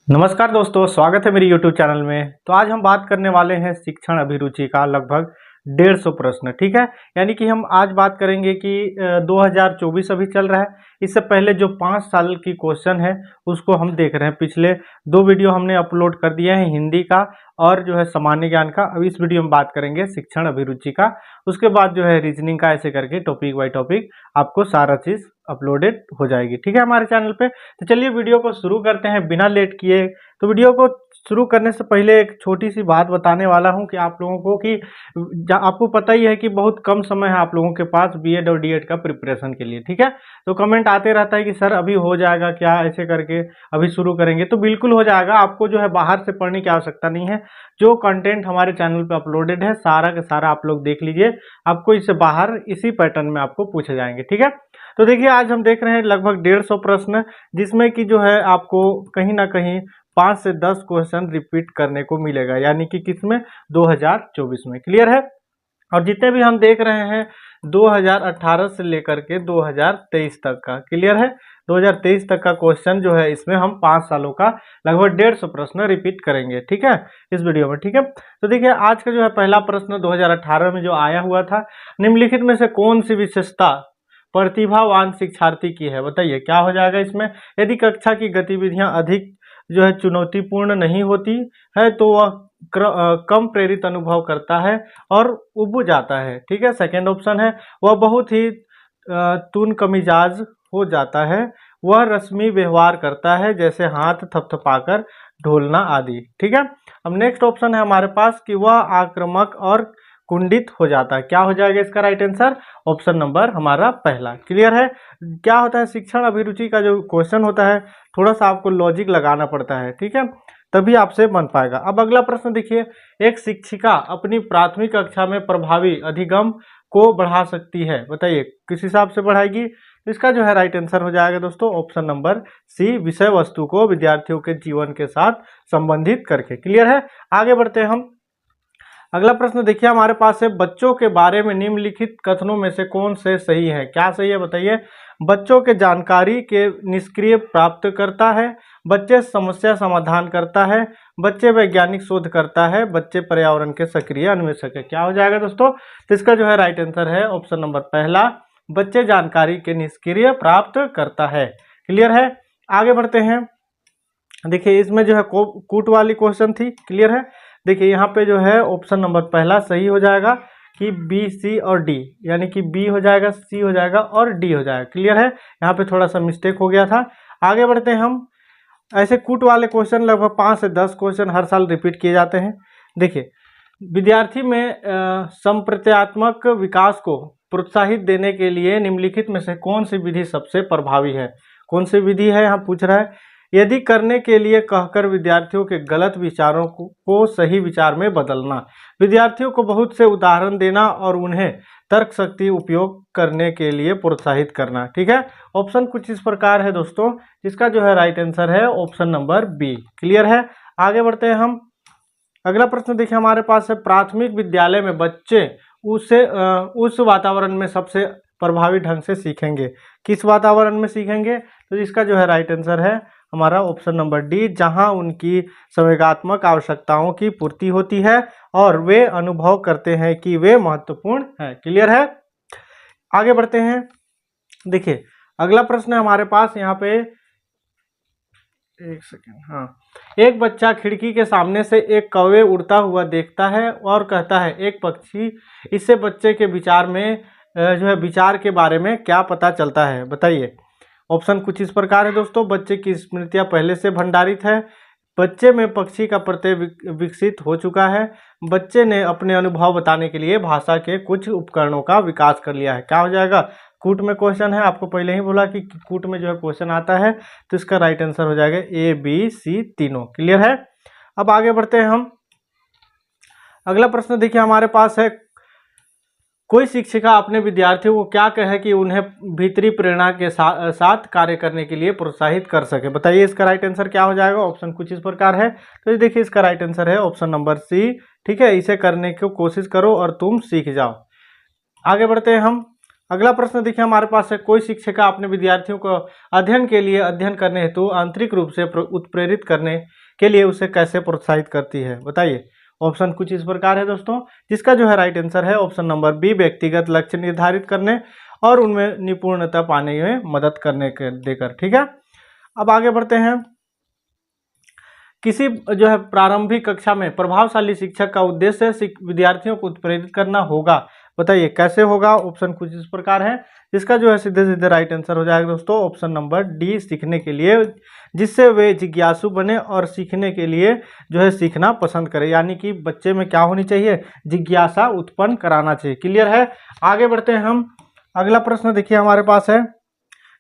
नमस्कार दोस्तों, स्वागत है मेरी YouTube चैनल में। तो आज हम बात करने वाले हैं शिक्षण अभिरुचि का लगभग 150 प्रश्न। ठीक है, यानी कि हम आज बात करेंगे कि 2024 अभी चल रहा है। इससे पहले जो 5 साल की क्वेश्चन है उसको हम देख रहे हैं। पिछले 2 वीडियो हमने अपलोड कर दिए हैं, हिंदी का और जो है सामान्य ज्ञान का। अब इस वीडियो में बात करेंगे शिक्षण अभिरुचि का, उसके बाद जो है रीजनिंग का, ऐसे करके टॉपिक बाय टॉपिक आपको सारा चीज़ अपलोडेड हो जाएगी। ठीक है, हमारे चैनल पे। तो चलिए वीडियो को शुरू करते हैं बिना लेट किए। तो वीडियो को शुरू करने से पहले एक छोटी सी बात बताने वाला हूं कि आप लोगों को कि आपको पता ही है कि बहुत कम समय है आप लोगों के पास बीएड और डीएड का प्रिपरेशन के लिए। ठीक है, तो कमेंट आते रहता है कि सर अभी हो जाएगा क्या, ऐसे करके अभी शुरू करेंगे। तो बिल्कुल हो जाएगा, आपको जो है बाहर से पढ़ने की आवश्यकता नहीं है। जो कंटेंट हमारे चैनल पे अपलोडेड है सारा का सारा आप लोग देख लीजिए, आपको इससे बाहर इसी पैटर्न में आपको पूछे जाएंगे। ठीक है, तो देखिए आज हम देख रहे हैं लगभग 150 प्रश्न, जिसमें कि जो है आपको कहीं ना कहीं 5 से 10 क्वेश्चन रिपीट करने को मिलेगा, यानी कि किसमें, 2024 में। क्लियर है। और जितने भी हम देख रहे हैं 2018 से लेकर के 2023 तक का, क्लियर है, 2023 तक का क्वेश्चन जो है इसमें हम 5 सालों का लगभग 150 प्रश्न रिपीट करेंगे। ठीक है, इस वीडियो में। ठीक है, तो देखिए आज का जो है पहला प्रश्न 2018 में जो आया हुआ था, निम्नलिखित में से कौन सी विशेषता प्रतिभावान शिक्षार्थी की है, बताइए क्या हो जाएगा इसमें। यदि कक्षा की गतिविधियां अधिक जो है चुनौतीपूर्ण नहीं होती है तो वह कम प्रेरित अनुभव करता है और उब जाता है। ठीक है, सेकंड ऑप्शन है वह बहुत ही तुनकमिजाज हो जाता है, वह रस्मी व्यवहार करता है जैसे हाथ थपथपाकर ढोलना आदि। ठीक है, अब नेक्स्ट ऑप्शन है हमारे पास कि वह आक्रामक और कुंडित हो जाता है। क्या हो जाएगा इसका राइट आंसर, ऑप्शन नंबर हमारा पहला। क्लियर है। क्या होता है शिक्षण अभिरुचि का जो क्वेश्चन होता है, थोड़ा सा आपको लॉजिक लगाना पड़ता है। ठीक है, तभी आपसे बन पाएगा। अब अगला प्रश्न देखिए, एक शिक्षिका अपनी प्राथमिक कक्षा में प्रभावी अधिगम को बढ़ा सकती है, बताइए किस हिसाब से बढ़ाएगी। इसका जो है राइट आंसर हो जाएगा दोस्तों ऑप्शन नंबर सी, विषय वस्तु को विद्यार्थियों के जीवन के साथ संबंधित करके। क्लियर है, आगे बढ़ते हैं हम। अगला प्रश्न देखिए हमारे पास है, बच्चों के बारे में निम्नलिखित कथनों में से कौन से सही है। क्या सही है बताइए। बच्चों के जानकारी के निष्क्रिय प्राप्त करता है, बच्चे समस्या समाधान करता है, बच्चे वैज्ञानिक शोध करता है, बच्चे पर्यावरण के सक्रिय अन्वेषक है। क्या हो जाएगा दोस्तों, तो इसका जो है राइट आंसर है ऑप्शन नंबर पहला, बच्चे जानकारी के निष्क्रिय प्राप्त करता है। क्लियर है, आगे बढ़ते हैं। देखिए इसमें जो है कूट वाली क्वेश्चन थी। क्लियर है, देखिए यहाँ पे जो है ऑप्शन नंबर पहला सही हो जाएगा कि बी, सी और डी, यानी कि बी हो जाएगा, सी हो जाएगा और डी हो जाएगा। क्लियर है, यहाँ पे थोड़ा सा मिस्टेक हो गया था। आगे बढ़ते हैं हम। ऐसे कूट वाले क्वेश्चन लगभग 5 से 10 क्वेश्चन हर साल रिपीट किए जाते हैं। देखिए विद्यार्थी में संप्रत्यात्मक विकास को प्रोत्साहित देने के लिए निम्नलिखित में से कौन सी विधि सबसे प्रभावी है। कौन सी विधि है यहाँ पूछ रहा है। यदि करने के लिए कहकर विद्यार्थियों के गलत विचारों को सही विचार में बदलना, विद्यार्थियों को बहुत से उदाहरण देना और उन्हें तर्क शक्ति उपयोग करने के लिए प्रोत्साहित करना। ठीक है, ऑप्शन कुछ इस प्रकार है दोस्तों, जिसका जो है राइट आंसर है ऑप्शन नंबर बी। क्लियर है, आगे बढ़ते हैं हम। अगला प्रश्न देखिए हमारे पास है, प्राथमिक विद्यालय में बच्चे उस वातावरण में सबसे प्रभावी ढंग से सीखेंगे। किस वातावरण में सीखेंगे, तो इसका जो है राइट आंसर है हमारा ऑप्शन नंबर डी, जहां उनकी संवेगात्मक आवश्यकताओं की पूर्ति होती है और वे अनुभव करते हैं कि वे महत्वपूर्ण हैं। क्लियर है, आगे बढ़ते हैं। देखिए अगला प्रश्न है हमारे पास यहाँ पे, एक सेकेंड, हाँ। एक बच्चा खिड़की के सामने से एक कौवे उड़ता हुआ देखता है और कहता है एक पक्षी। इससे बच्चे के विचार में जो है विचार के बारे में क्या पता चलता है, बताइए। ऑप्शन कुछ इस प्रकार है दोस्तों, बच्चे की स्मृतियां पहले से भंडारित है, बच्चे में पक्षी का प्रत्यय विकसित हो चुका है, बच्चे ने अपने अनुभव बताने के लिए भाषा के कुछ उपकरणों का विकास कर लिया है। क्या हो जाएगा, कूट में क्वेश्चन है, आपको पहले ही बोला कि कूट में जो है क्वेश्चन आता है, तो इसका राइट आंसर हो जाएगा ए, बी, सी तीनों। क्लियर है, अब आगे बढ़ते हैं हम। अगला प्रश्न देखिए हमारे पास है, कोई शिक्षिका अपने विद्यार्थियों को क्या कहे कि उन्हें भीतरी प्रेरणा के साथ कार्य करने के लिए प्रोत्साहित कर सके, बताइए इसका राइट आंसर क्या हो जाएगा। ऑप्शन कुछ इस प्रकार है, तो देखिए इसका राइट आंसर है ऑप्शन नंबर सी। ठीक है, इसे करने की कोशिश करो और तुम सीख जाओ। आगे बढ़ते हैं हम। अगला प्रश्न देखिए हमारे पास है, कोई शिक्षिका अपने विद्यार्थियों को अध्ययन करने हेतु आंतरिक रूप से उत्प्रेरित करने के लिए उसे कैसे प्रोत्साहित करती है, बताइए। ऑप्शन कुछ इस प्रकार है दोस्तों, जिसका जो है राइट आंसर है ऑप्शन नंबर बी, व्यक्तिगत लक्ष्य निर्धारित करने और उनमें निपुणता पाने में मदद करने के देकर। ठीक है, अब आगे बढ़ते हैं। किसी जो है प्रारंभिक कक्षा में प्रभावशाली शिक्षक का उद्देश्य विद्यार्थियों को उत्प्रेरित करना होगा, बताइए कैसे होगा। ऑप्शन कुछ इस प्रकार है, जिसका जो है सीधे सीधे राइट आंसर हो जाएगा दोस्तों ऑप्शन नंबर डी, सीखने के लिए, जिससे वे जिज्ञासु बने और सीखने के लिए जो है सीखना पसंद करें। यानी कि बच्चे में क्या होनी चाहिए, जिज्ञासा उत्पन्न कराना चाहिए। क्लियर है, आगे बढ़ते हैं हम। अगला प्रश्न देखिए हमारे पास है,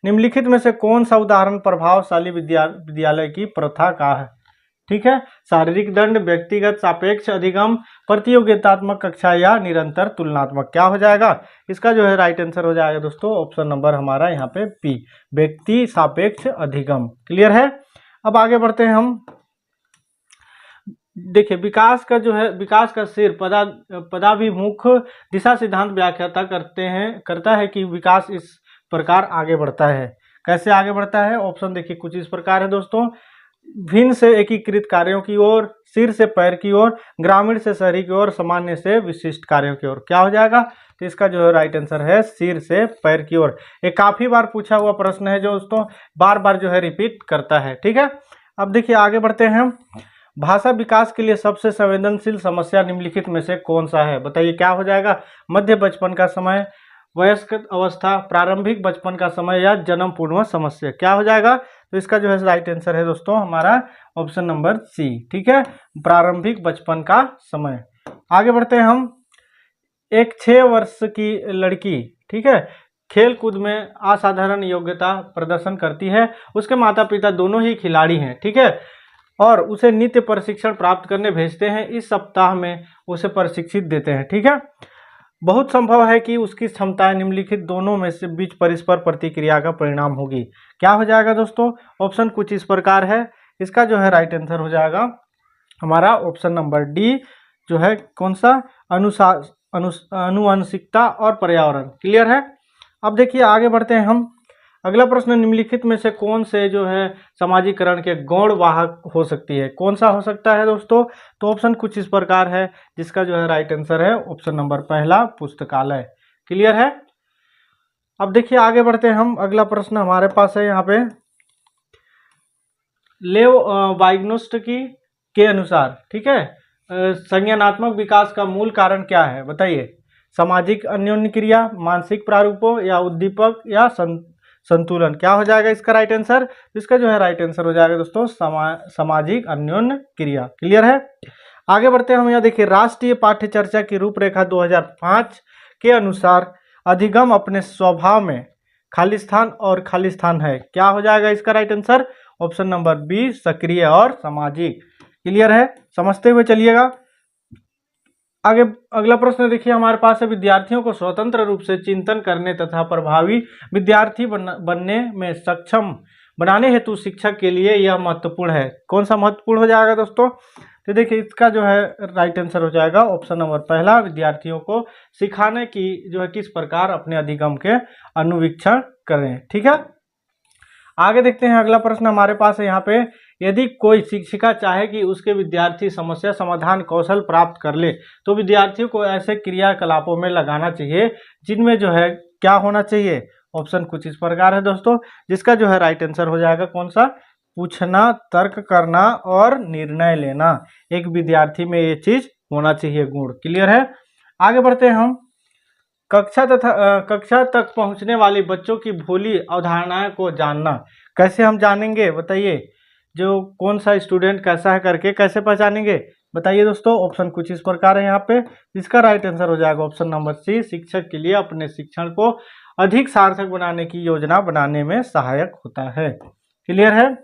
निम्नलिखित में से कौन सा उदाहरण प्रभावशाली विद्यालय की प्रथा का है। ठीक है, शारीरिक दंड, व्यक्तिगत सापेक्ष अधिगम, प्रतियोगितात्मक कक्षा या निरंतर तुलनात्मक। क्या हो जाएगा, इसका जो है राइट आंसर हो जाएगा दोस्तों ऑप्शन नंबर हमारा यहाँ पे पी, व्यक्ति सापेक्ष अधिगम। क्लियर है, अब आगे बढ़ते हैं हम। देखिए विकास का सिर पदाभिमुख दिशा सिद्धांत व्याख्याता करता है कि विकास इस प्रकार आगे बढ़ता है। कैसे आगे बढ़ता है, ऑप्शन देखिए कुछ इस प्रकार है दोस्तों, भिन्न से एकीकृत कार्यों की ओर, सिर से पैर की ओर, ग्रामीण से शहरी की ओर, सामान्य से विशिष्ट कार्यों की ओर। क्या हो जाएगा, तो इसका जो है राइट आंसर है सिर से पैर की ओर। ये काफी बार पूछा हुआ प्रश्न है जो दोस्तों बार बार जो है रिपीट करता है। ठीक है, अब देखिए आगे बढ़ते हैं। भाषा विकास के लिए सबसे संवेदनशील समस्या निम्नलिखित में से कौन सा है, बताइए क्या हो जाएगा। मध्य बचपन का समय, वयस्क अवस्था, प्रारंभिक बचपन का समय या जन्म पूर्व समस्या। क्या हो जाएगा, तो इसका जो है राइट आंसर है दोस्तों हमारा ऑप्शन नंबर सी। ठीक है, प्रारंभिक बचपन का समय। आगे बढ़ते हैं हम। एक 6 वर्ष की लड़की, ठीक है, खेल कूद में असाधारण योग्यता प्रदर्शन करती है। उसके माता पिता दोनों ही खिलाड़ी हैं, ठीक है, और उसे नित्य प्रशिक्षण प्राप्त करने भेजते हैं। इस सप्ताह में उसे प्रशिक्षित देते हैं। ठीक है, बहुत संभव है कि उसकी क्षमताएं निम्नलिखित दोनों में से बीच परस्पर प्रतिक्रिया का परिणाम होगी। क्या हो जाएगा दोस्तों, ऑप्शन कुछ इस प्रकार है, इसका जो है राइट आंसर हो जाएगा हमारा ऑप्शन नंबर डी, जो है कौन सा, अनुवांशिकता और पर्यावरण। क्लियर है, अब देखिए आगे बढ़ते हैं हम। अगला प्रश्न, निम्नलिखित में से कौन से जो है समाजीकरण के गौण वाहक हो सकती है, कौन सा हो सकता है दोस्तों, तो ऑप्शन कुछ इस प्रकार है, जिसका जो है राइट आंसर है ऑप्शन नंबर पहला, पुस्तकालय। क्लियर है, अब देखिए आगे बढ़ते हैं हम। अगला प्रश्न हमारे पास है यहाँ पे, लेव वाइग्नोस्टकी के अनुसार, ठीक है, संज्ञानात्मक विकास का मूल कारण क्या है, बताइए। सामाजिक अन्योन्य क्रिया, मानसिक प्रारूपों या उद्दीपक या संतुलन। क्या हो जाएगा इसका राइट आंसर, इसका जो है राइट आंसर हो जाएगा दोस्तों सामाजिक अन्योन्य क्रिया। क्लियर है, आगे बढ़ते हैं हम। यहाँ देखिए, राष्ट्रीय पाठ्य चर्चा की रूपरेखा 2005 के अनुसार अधिगम अपने स्वभाव में खालिस्तान और खालिस्तान है। क्या हो जाएगा इसका right answer, option number B, सक्रिय और सामाजिक। क्लियर है, समझते हुए चलिएगा आगे। अगला प्रश्न देखिए हमारे पास है, विद्यार्थियों को स्वतंत्र रूप से चिंतन करने तथा प्रभावी विद्यार्थी बनने में सक्षम बनाने हेतु शिक्षक के लिए यह महत्वपूर्ण है। कौन सा महत्वपूर्ण हो जाएगा दोस्तों, तो देखिए इसका जो है राइट आंसर हो जाएगा ऑप्शन नंबर पहला, विद्यार्थियों को सिखाने की जो है किस प्रकार अपने अधिगम के अनुवीक्षण करें। ठीक है, आगे देखते हैं। अगला प्रश्न हमारे पास है यहाँ पे, यदि कोई शिक्षिका चाहे कि उसके विद्यार्थी समस्या समाधान कौशल प्राप्त कर ले, तो विद्यार्थियों को ऐसे क्रियाकलापों में लगाना चाहिए जिनमें जो है क्या होना चाहिए। ऑप्शन कुछ इस प्रकार है दोस्तों, जिसका जो है राइट आंसर हो जाएगा कौन सा, पूछना, तर्क करना और निर्णय लेना। एक विद्यार्थी में ये चीज होना चाहिए गुण। क्लियर है, आगे बढ़ते हैं हम। कक्षा तक पहुंचने वाले बच्चों की भोली अवधारणाएं को जानना, कैसे हम जानेंगे, बताइए। जो कौन सा स्टूडेंट कैसा है करके कैसे पहचानेंगे, बताइए दोस्तों। ऑप्शन कुछ इस प्रकार है यहाँ पे, इसका राइट आंसर हो जाएगा ऑप्शन नंबर सी, शिक्षक के लिए अपने शिक्षण को अधिक सार्थक बनाने की योजना बनाने में सहायक होता है। क्लियर है,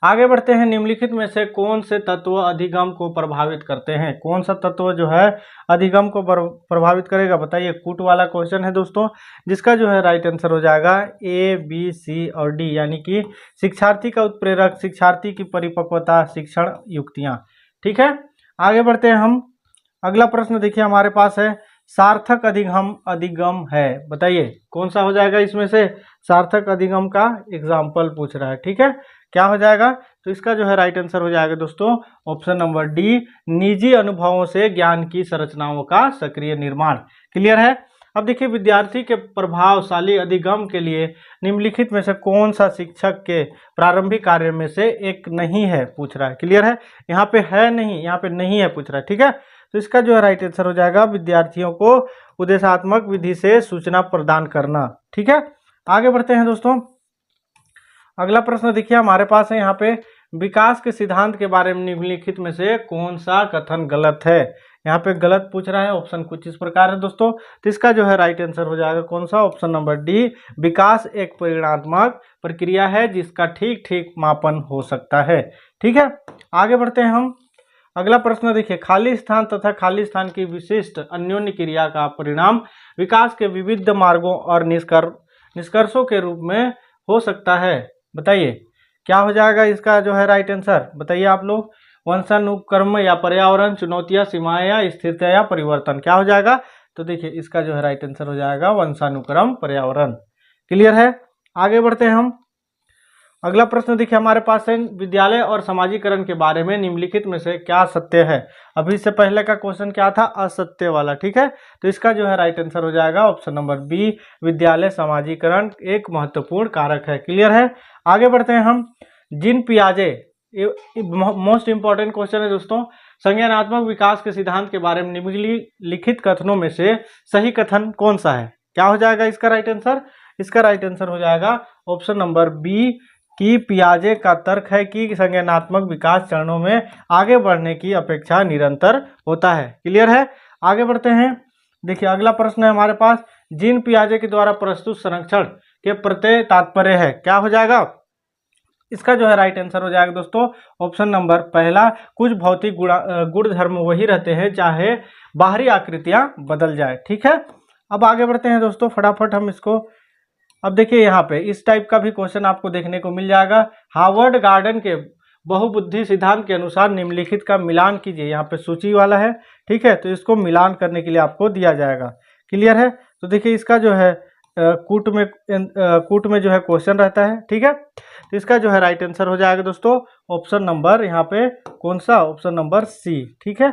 आगे बढ़ते हैं। निम्नलिखित में से कौन से तत्व अधिगम को प्रभावित करते हैं, कौन सा तत्व जो है अधिगम को प्रभावित करेगा, बताइए। कूट वाला क्वेश्चन है दोस्तों, जिसका जो है राइट आंसर हो जाएगा ए, बी, सी और डी, यानी कि शिक्षार्थी का उत्प्रेरक, शिक्षार्थी की परिपक्वता, शिक्षण युक्तियां। ठीक है, आगे बढ़ते हैं हम। अगला प्रश्न देखिए हमारे पास है, सार्थक अधिगम अधिगम है? बताइए कौन सा हो जाएगा इसमें से? सार्थक अधिगम का एग्जाम्पल पूछ रहा है, ठीक है। क्या हो जाएगा? तो इसका जो है राइट आंसर हो जाएगा दोस्तों ऑप्शन नंबर डी, निजी अनुभवों से ज्ञान की संरचनाओं का सक्रिय निर्माण। क्लियर है। अब देखिए, विद्यार्थी के प्रभावशाली अधिगम के लिए निम्नलिखित में से कौन सा शिक्षक के प्रारंभिक कार्य में से एक नहीं है, पूछ रहा है। क्लियर है। यहाँ पे है नहीं, यहाँ पे नहीं है पूछ रहा है, ठीक है। तो इसका जो है राइट आंसर हो जाएगा विद्यार्थियों को उद्देश्यात्मक विधि से सूचना प्रदान करना, ठीक है। आगे बढ़ते हैं दोस्तों। अगला प्रश्न देखिए हमारे पास है यहाँ पे, विकास के सिद्धांत के बारे में निम्नलिखित में से कौन सा कथन गलत है? यहाँ पे गलत पूछ रहा है। ऑप्शन कुछ इस प्रकार है दोस्तों। तो इसका जो है राइट आंसर हो जाएगा कौन सा? ऑप्शन नंबर डी, विकास एक परिणात्मक प्रक्रिया है जिसका ठीक ठीक मापन हो सकता है, ठीक है। आगे बढ़ते हैं हम। अगला प्रश्न देखिए, खाली स्थान तथा खाली स्थान की विशिष्ट अन्योन्य क्रिया का परिणाम विकास के विविध मार्गों और निष्कर्षों के रूप में हो सकता है। बताइए क्या हो जाएगा इसका जो है राइट आंसर? बताइए आप लोग। वंशानुक्रम या पर्यावरण, चुनौतियां, सीमाएं या स्थिरता या परिवर्तन, क्या हो जाएगा? तो देखिए इसका जो है राइट आंसर हो जाएगा वंशानुक्रम, पर्यावरण। क्लियर है। आगे बढ़ते हैं हम। अगला प्रश्न देखिए हमारे पास है, विद्यालय और समाजीकरण के बारे में निम्नलिखित में से क्या सत्य है? अभी से पहले का क्वेश्चन क्या था? असत्य वाला, ठीक है। तो इसका जो है राइट आंसर हो जाएगा ऑप्शन नंबर बी, विद्यालय समाजीकरण एक महत्वपूर्ण कारक है। क्लियर है। आगे बढ़ते हैं हम। जीन पियाजे, मोस्ट इंपॉर्टेंट क्वेश्चन है दोस्तों, संज्ञानात्मक विकास के सिद्धांत के बारे में निम्नलिखित कथनों में से सही कथन कौन सा है? क्या हो जाएगा इसका राइट आंसर? इसका राइट आंसर हो जाएगा ऑप्शन नंबर बी, कि पियाजे का तर्क है कि संज्ञानात्मक विकास चरणों में आगे बढ़ने की अपेक्षा निरंतर होता है। क्लियर है। आगे बढ़ते हैं। देखिए अगला प्रश्न है हमारे पास, जीन पियाजे के द्वारा प्रस्तुत संरक्षण के प्रत्यय तात्पर्य है, क्या हो जाएगा? इसका जो है राइट आंसर हो जाएगा दोस्तों ऑप्शन नंबर पहला, कुछ भौतिक गुण धर्म वही रहते हैं चाहे बाहरी आकृतियां बदल जाए, ठीक है। अब आगे बढ़ते हैं दोस्तों, फटाफट हम इसको। अब देखिए यहाँ पे इस टाइप का भी क्वेश्चन आपको देखने को मिल जाएगा। हार्वर्ड गार्डन के बहुबुद्धि सिद्धांत के अनुसार निम्नलिखित का मिलान कीजिए। यहाँ पे सूची वाला है, ठीक है। तो इसको मिलान करने के लिए आपको दिया जाएगा। क्लियर है। तो देखिए इसका जो है कूट में जो है क्वेश्चन रहता है, ठीक है। तो इसका जो है राइट आंसर हो जाएगा दोस्तों ऑप्शन नंबर यहाँ पे कौन सा? ऑप्शन नंबर सी, ठीक है।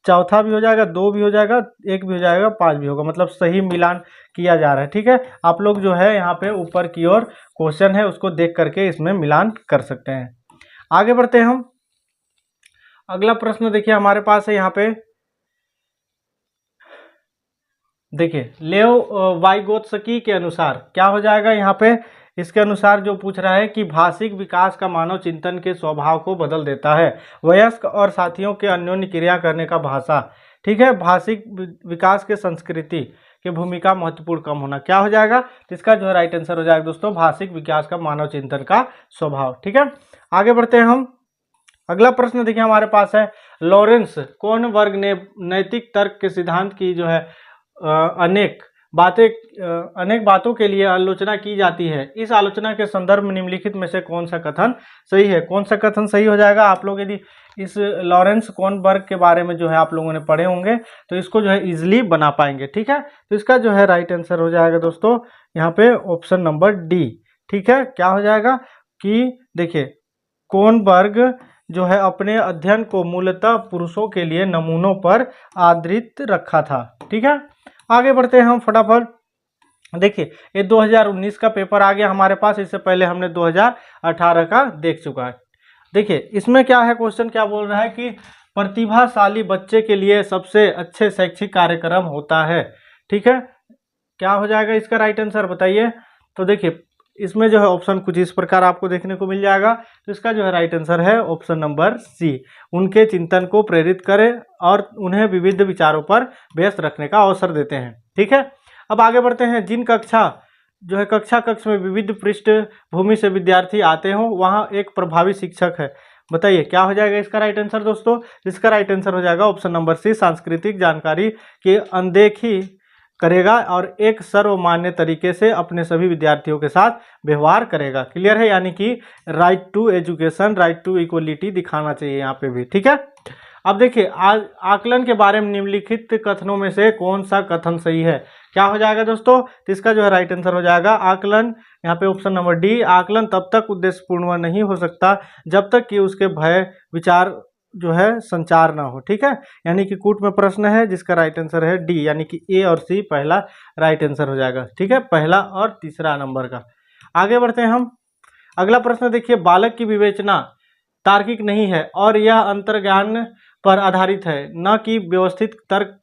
चौथा भी हो जाएगा, 2 भी हो जाएगा, 1 भी हो जाएगा, 5 भी होगा, मतलब सही मिलान किया जा रहा है, ठीक है। आप लोग जो है यहाँ पे ऊपर की ओर क्वेश्चन है उसको देख करके इसमें मिलान कर सकते हैं। आगे बढ़ते हैं हम। अगला प्रश्न देखिए हमारे पास है यहाँ पे, देखिए लेव वाइगोत्स्की के अनुसार क्या हो जाएगा यहाँ पे? इसके अनुसार जो पूछ रहा है कि भाषिक विकास का मानव चिंतन के स्वभाव को बदल देता है, वयस्क और साथियों के अन्योन्य क्रिया करने का भाषा, ठीक है। भाषिक विकास के संस्कृति की भूमिका महत्वपूर्ण कम होना, क्या हो जाएगा? तो इसका जो है राइट आंसर हो जाएगा दोस्तों भाषिक विकास का मानव चिंतन का स्वभाव, ठीक है। आगे बढ़ते हैं हम। अगला प्रश्न देखिए हमारे पास है, लॉरेंस कोहनबर्ग ने नैतिक तर्क के सिद्धांत की जो है अनेक बातों के लिए आलोचना की जाती है। इस आलोचना के संदर्भ में निम्नलिखित में से कौन सा कथन सही है? कौन सा कथन सही हो जाएगा? आप लोग यदि इस लॉरेंस कोहनबर्ग के बारे में जो है आप लोगों ने पढ़े होंगे तो इसको जो है इजिली बना पाएंगे, ठीक है। तो इसका जो है राइट आंसर हो जाएगा दोस्तों यहाँ पे ऑप्शन नंबर डी, ठीक है। क्या हो जाएगा कि देखिए कोहनबर्ग जो है अपने अध्ययन को मूलतः पुरुषों के लिए नमूनों पर आधारित रखा था, ठीक है। आगे बढ़ते हैं हम फटाफट। देखिए ये 2019 का पेपर आ गया हमारे पास, इससे पहले हमने 2018 का देख चुका है। देखिए इसमें क्या है, क्वेश्चन क्या बोल रहा है कि प्रतिभाशाली बच्चे के लिए सबसे अच्छे शैक्षिक कार्यक्रम होता है, ठीक है। क्या हो जाएगा इसका राइट आंसर? बताइए। तो देखिए इसमें जो है ऑप्शन कुछ इस प्रकार आपको देखने को मिल जाएगा। तो इसका जो है राइट आंसर है ऑप्शन नंबर सी, उनके चिंतन को प्रेरित करें और उन्हें विविध विचारों पर व्यस्त रखने का अवसर देते हैं, ठीक है। अब आगे बढ़ते हैं। जिन कक्ष में विविध पृष्ठभूमि से विद्यार्थी आते हों वहाँ एक प्रभावी शिक्षक है। बताइए क्या हो जाएगा इसका राइट आंसर दोस्तों? इसका राइट आंसर हो जाएगा ऑप्शन नंबर सी, सांस्कृतिक जानकारी की अनदेखी करेगा और एक सर्वमान्य तरीके से अपने सभी विद्यार्थियों के साथ व्यवहार करेगा। क्लियर है। यानी कि right to education, right to equality दिखाना चाहिए यहाँ पे भी, ठीक है। अब देखिए आकलन के बारे में निम्नलिखित कथनों में से कौन सा कथन सही है, क्या हो जाएगा दोस्तों। तो इसका जो है राइट आंसर हो जाएगा आकलन, यहाँ पे ऑप्शन नंबर डी, आकलन तब तक उद्देश्यपूर्ण नहीं हो सकता जब तक कि उसके भय विचार जो है संचार ना हो, ठीक है। यानी कि कूट में प्रश्न है जिसका राइट आंसर है डी, यानी कि ए और सी पहला राइट आंसर हो जाएगा, ठीक है, पहला और तीसरा नंबर का। आगे बढ़ते हैं हम। अगला प्रश्न देखिए, बालक की विवेचना तार्किक नहीं है और यह अंतर्ज्ञान पर आधारित है, न कि व्यवस्थित तर्क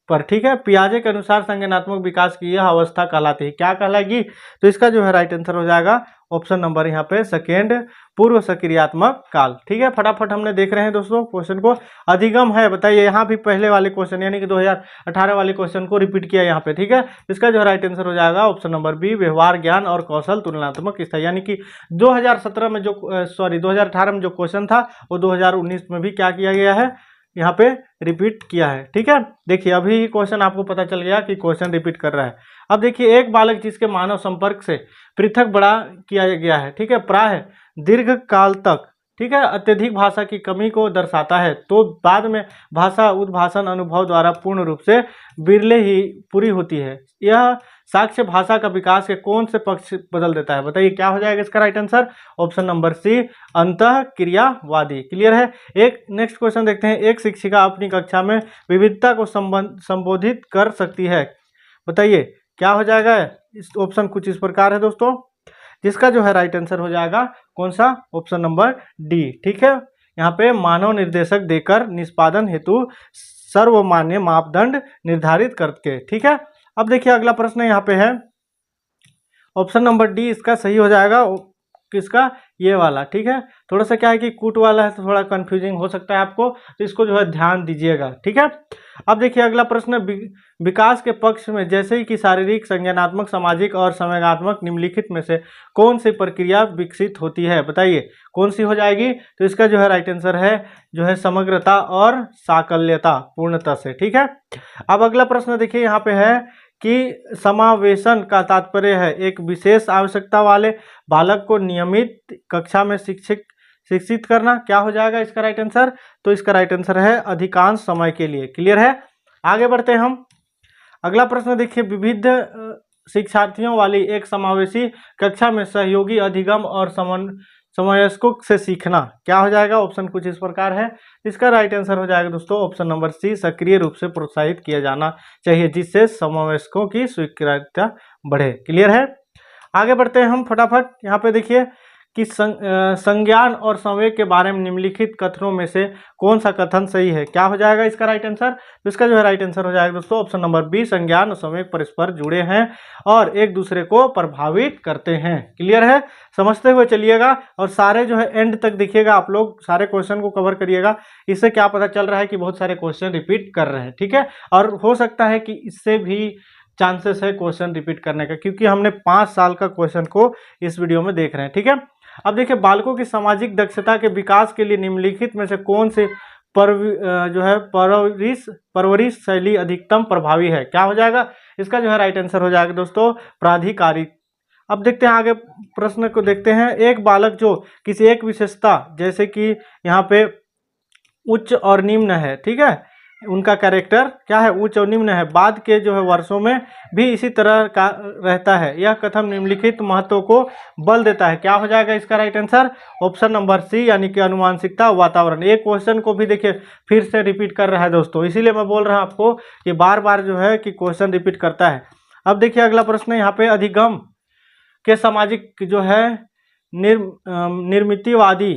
पर, ठीक है। पियाजे के अनुसार संज्ञानात्मक विकास की यह अवस्था कहलाती है, क्या कहलाएगी। तो इसका जो है राइट आंसर हो जाएगा ऑप्शन नंबर यहाँ पे सेकेंड, पूर्व सक्रियात्मक काल, ठीक है। फटाफट हमने देख रहे हैं दोस्तों क्वेश्चन को। अधिगम है, बताइए, यहाँ भी पहले वाले क्वेश्चन यानी कि 2018 वाले क्वेश्चन को रिपीट किया यहाँ पे, ठीक है। इसका जो राइट आंसर हो जाएगा ऑप्शन नंबर बी, व्यवहार ज्ञान और कौशल तुलनात्मक स्थिति, यानी कि 2017 में जो 2018 में जो क्वेश्चन था वो 2019 में भी क्या किया गया है, यहाँ पे रिपीट किया है, ठीक है। देखिए अभी क्वेश्चन आपको पता चल गया कि क्वेश्चन रिपीट कर रहा है। अब देखिए, एक बालक जिसके मानव संपर्क से पृथक बड़ा किया गया है, ठीक है, प्राय दीर्घ काल तक, ठीक है, अत्यधिक भाषा की कमी को दर्शाता है, तो बाद में भाषा उद्भाषण अनुभव द्वारा पूर्ण रूप से बिरले ही पूरी होती है। यह साक्ष्य भाषा का विकास के कौन से पक्ष बदल देता है, बताइए क्या हो जाएगा इसका right answer. Option number C, अंतः क्रियावादी। क्लियर है। एक नेक्स्ट क्वेश्चन देखते हैं, एक शिक्षिका अपनी कक्षा में विविधता को संबोधित कर सकती है, बताइए क्या हो जाएगा। इस ऑप्शन कुछ इस प्रकार है दोस्तों, जिसका जो है राइट आंसर हो जाएगा कौन सा, ऑप्शन नंबर डी, ठीक है। यहाँ पे मानव निर्देशक देकर निष्पादन हेतु सर्वमान्य मापदंड निर्धारित करके, ठीक है। अब देखिए अगला प्रश्न यहाँ पे है ऑप्शन नंबर डी, इसका सही हो जाएगा किसका, ये वाला, ठीक है। थोड़ा सा क्या है कि कूट वाला है तो थोड़ा कंफ्यूजिंग हो सकता है आपको, तो इसको जो है ध्यान दीजिएगा, ठीक है। अब देखिए अगला प्रश्न, विकास के पक्ष में जैसे ही कि शारीरिक, संज्ञानात्मक, सामाजिक और संवेगात्मक निम्नलिखित में से कौन सी प्रक्रिया विकसित होती है, बताइए कौन सी हो जाएगी। तो इसका जो है राइट आंसर है जो है समग्रता और साकल्यता, पूर्णता से, ठीक है। अब अगला प्रश्न देखिए यहाँ पे है कि समावेशन का तात्पर्य है एक विशेष आवश्यकता वाले बालक को नियमित कक्षा में शिक्षित करना, क्या हो जाएगा इसका राइट आंसर। तो इसका राइट आंसर है अधिकांश समय के लिए। क्लियर है। आगे बढ़ते हैं हम। अगला प्रश्न देखिए, विविध शिक्षार्थियों वाली एक समावेशी कक्षा में सहयोगी अधिगम और समवयस्कों से सीखना, क्या हो जाएगा। ऑप्शन कुछ इस प्रकार है, इसका राइट आंसर हो जाएगा दोस्तों ऑप्शन नंबर सी, सक्रिय रूप से प्रोत्साहित किया जाना चाहिए जिससे समवयस्कों की स्वीकार्यता बढ़े। क्लियर है। आगे बढ़ते हैं हम फटाफट। यहाँ पे देखिए कि संज्ञान और संवेग के बारे में निम्नलिखित कथनों में से कौन सा कथन सही है, क्या हो जाएगा इसका राइट आंसर। तो इसका जो है राइट आंसर हो जाएगा दोस्तों ऑप्शन नंबर बी, संज्ञान और संवेग परस्पर जुड़े हैं और एक दूसरे को प्रभावित करते हैं। क्लियर है। समझते हुए चलिएगा और सारे जो है एंड तक देखिएगा, आप लोग सारे क्वेश्चन को कवर करिएगा। इससे क्या पता चल रहा है कि बहुत सारे क्वेश्चन रिपीट कर रहे हैं, ठीक है। और हो सकता है कि इससे भी चांसेस है क्वेश्चन रिपीट करने का, क्योंकि हमने 5 साल का क्वेश्चन को इस वीडियो में देख रहे हैं, ठीक है। अब देखिए, बालकों की सामाजिक दक्षता के विकास के लिए निम्नलिखित में से कौन से परवरिश शैली अधिकतम प्रभावी है, क्या हो जाएगा। इसका जो है राइट आंसर हो जाएगा दोस्तों प्राधिकारी। अब देखते हैं आगे प्रश्न को देखते हैं। एक बालक जो किसी एक विशेषता जैसे कि यहाँ पे उच्च और निम्न है, ठीक है, उनका कैरेक्टर क्या है, उच्च और निम्न है, बाद के जो है वर्षों में भी इसी तरह का रहता है, यह कथन निम्नलिखित महत्व को बल देता है, क्या हो जाएगा इसका right answer. Option number C, यानी कि अनुमानसिकता वातावरण। एक क्वेश्चन को भी देखिए फिर से रिपीट कर रहा है दोस्तों, इसीलिए मैं बोल रहा हूँ आपको कि बार बार जो है कि क्वेश्चन रिपीट करता है। अब देखिए अगला प्रश्न यहाँ पे, अधिगम के सामाजिक जो है निर्मितिवादी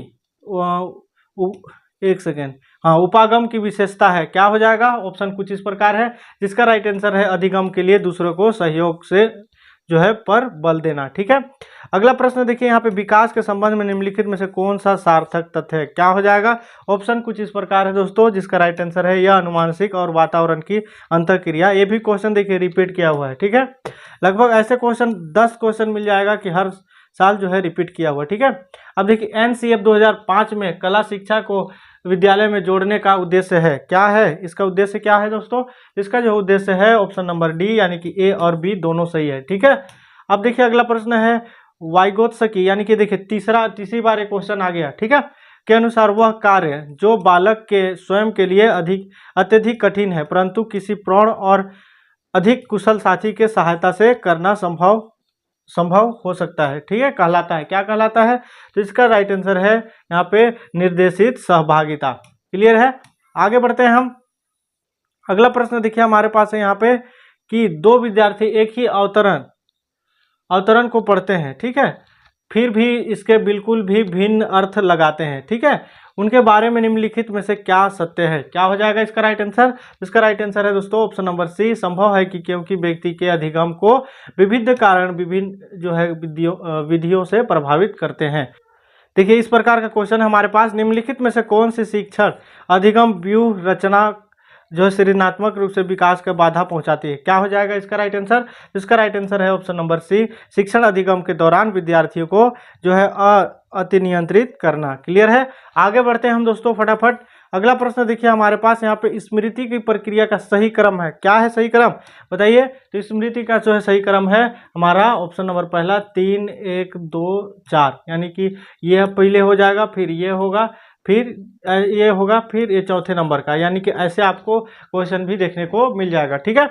एक सेकेंड, हाँ, उपागम की विशेषता है, क्या हो जाएगा। ऑप्शन कुछ इस प्रकार है, जिसका राइट आंसर है अधिगम के लिए दूसरों को सहयोग से जो है पर बल देना, ठीक है। अगला प्रश्न देखिए यहाँ पे, विकास के संबंध में निम्नलिखित में से कौन सा सार्थक तथ्य है, क्या हो जाएगा। ऑप्शन कुछ इस प्रकार है दोस्तों, जिसका राइट आंसर है यह अनुमानसिक और वातावरण की अंतःक्रिया। ये भी क्वेश्चन देखिए रिपीट किया हुआ है, ठीक है। लगभग ऐसे क्वेश्चन 10 क्वेश्चन मिल जाएगा कि हर साल जो है रिपीट किया हुआ, ठीक है। अब देखिए NCF 2005 में कला शिक्षा को विद्यालय में जोड़ने का उद्देश्य है, क्या है इसका उद्देश्य, क्या है दोस्तों। इसका जो उद्देश्य है ऑप्शन नंबर डी, यानी कि ए और बी दोनों सही है, ठीक है। अब देखिए अगला प्रश्न है वाइगोत्स्की, यानी कि देखिए तीसरी बार एक क्वेश्चन आ गया, ठीक है। के अनुसार वह कार्य जो बालक के स्वयं के लिए अत्यधिक कठिन है परंतु किसी प्रौढ़ और अधिक कुशल साथी के सहायता से करना संभव हो सकता है। ठीक है, कहलाता है, क्या कहलाता है? तो इसका राइट आंसर है यहाँ पे निर्देशित सहभागिता। क्लियर है? आगे बढ़ते हैं हम। अगला प्रश्न देखिए हमारे पास है यहाँ पे कि दो विद्यार्थी एक ही अवतरण को पढ़ते हैं, ठीक है, फिर भी इसके बिल्कुल भी भिन्न अर्थ लगाते हैं। ठीक है, उनके बारे में निम्नलिखित में से क्या सत्य है? क्या हो जाएगा इसका राइट आंसर? इसका राइट आंसर है दोस्तों ऑप्शन नंबर सी, संभव है कि क्योंकि व्यक्ति के अधिगम को विविध कारण विभिन्न जो है विधियों से प्रभावित करते हैं। देखिए इस प्रकार का क्वेश्चन हमारे पास, निम्नलिखित में से कौन सी शिक्षण अधिगम व्यूह रचना जो है सृजनात्मक रूप से विकास का बाधा पहुंचाती है? क्या हो जाएगा इसका राइट आंसर? इसका राइट आंसर है ऑप्शन नंबर सी, शिक्षण अधिगम के दौरान विद्यार्थियों को जो है अतिनियंत्रित करना। क्लियर है? आगे बढ़ते हैं हम दोस्तों फटाफट। अगला प्रश्न देखिए हमारे पास यहाँ पे स्मृति की प्रक्रिया का सही क्रम है। क्या है सही क्रम? बताइए। तो स्मृति का जो है सही क्रम है हमारा ऑप्शन नंबर पहला 3 1 2 4, यानी कि ये पहले हो जाएगा, फिर ये होगा, फिर ये होगा, फिर ये चौथे नंबर का, यानी कि ऐसे आपको क्वेश्चन भी देखने को मिल जाएगा। ठीक है,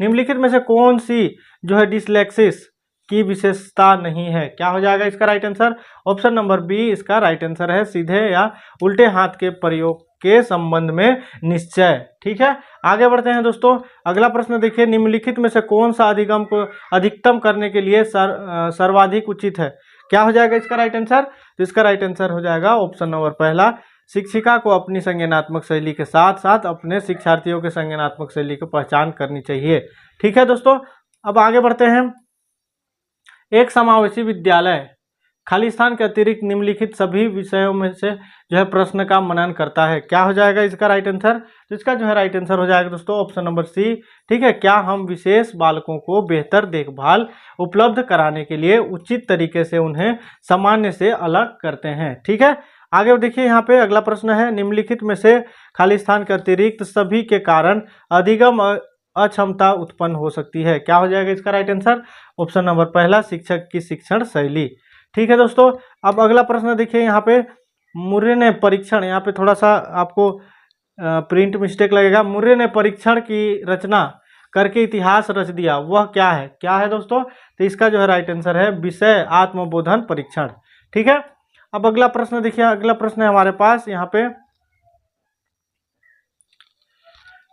निम्नलिखित में से कौन सी जो है डिसलेक्सिस की विशेषता नहीं है? क्या हो जाएगा इसका right answer? Option number B इसका राइट आंसर है, सीधे या उल्टे हाथ के प्रयोग के संबंध में निश्चय। ठीक है, आगे बढ़ते हैं दोस्तों। अगला प्रश्न देखिए, निम्नलिखित में से कौन सा अधिगम को अधिकतम करने के लिए सर्वाधिक उचित है? क्या हो जाएगा इसका राइट आंसर? तो इसका राइट आंसर हो जाएगा ऑप्शन नंबर पहला, शिक्षिका को अपनी संज्ञानात्मक शैली के साथ साथ अपने शिक्षार्थियों के संज्ञानात्मक शैली की पहचान करनी चाहिए। ठीक है दोस्तों, अब आगे बढ़ते हैं। एक समावेशी विद्यालय खाली स्थान के अतिरिक्त निम्नलिखित सभी विषयों में से जो है प्रश्न का मनन करता है। क्या हो जाएगा इसका राइट आंसर? तो इसका जो है राइट आंसर हो जाएगा दोस्तों ऑप्शन नंबर सी। ठीक है, क्या हम विशेष बालकों को बेहतर देखभाल उपलब्ध कराने के लिए उचित तरीके से उन्हें सामान्य से अलग करते हैं? ठीक है, आगे देखिए यहाँ पे अगला प्रश्न है, निम्नलिखित में से खाली स्थान के अतिरिक्त सभी के कारण अधिगम अक्षमता उत्पन्न हो सकती है? क्या हो जाएगा इसका राइट आंसर? ऑप्शन नंबर पहला, शिक्षक की शिक्षण शैली। ठीक है दोस्तों, अब अगला प्रश्न देखिए यहाँ पे, मुर्रे ने परीक्षण, यहाँ पे थोड़ा सा आपको प्रिंट मिस्टेक लगेगा, मुर्रे ने परीक्षण की रचना करके इतिहास रच दिया, वह क्या है? क्या है दोस्तों? तो इसका जो है राइट आंसर है विषय आत्मबोधन परीक्षण। ठीक है, अब अगला प्रश्न देखिए, अगला प्रश्न है हमारे पास यहाँ पे,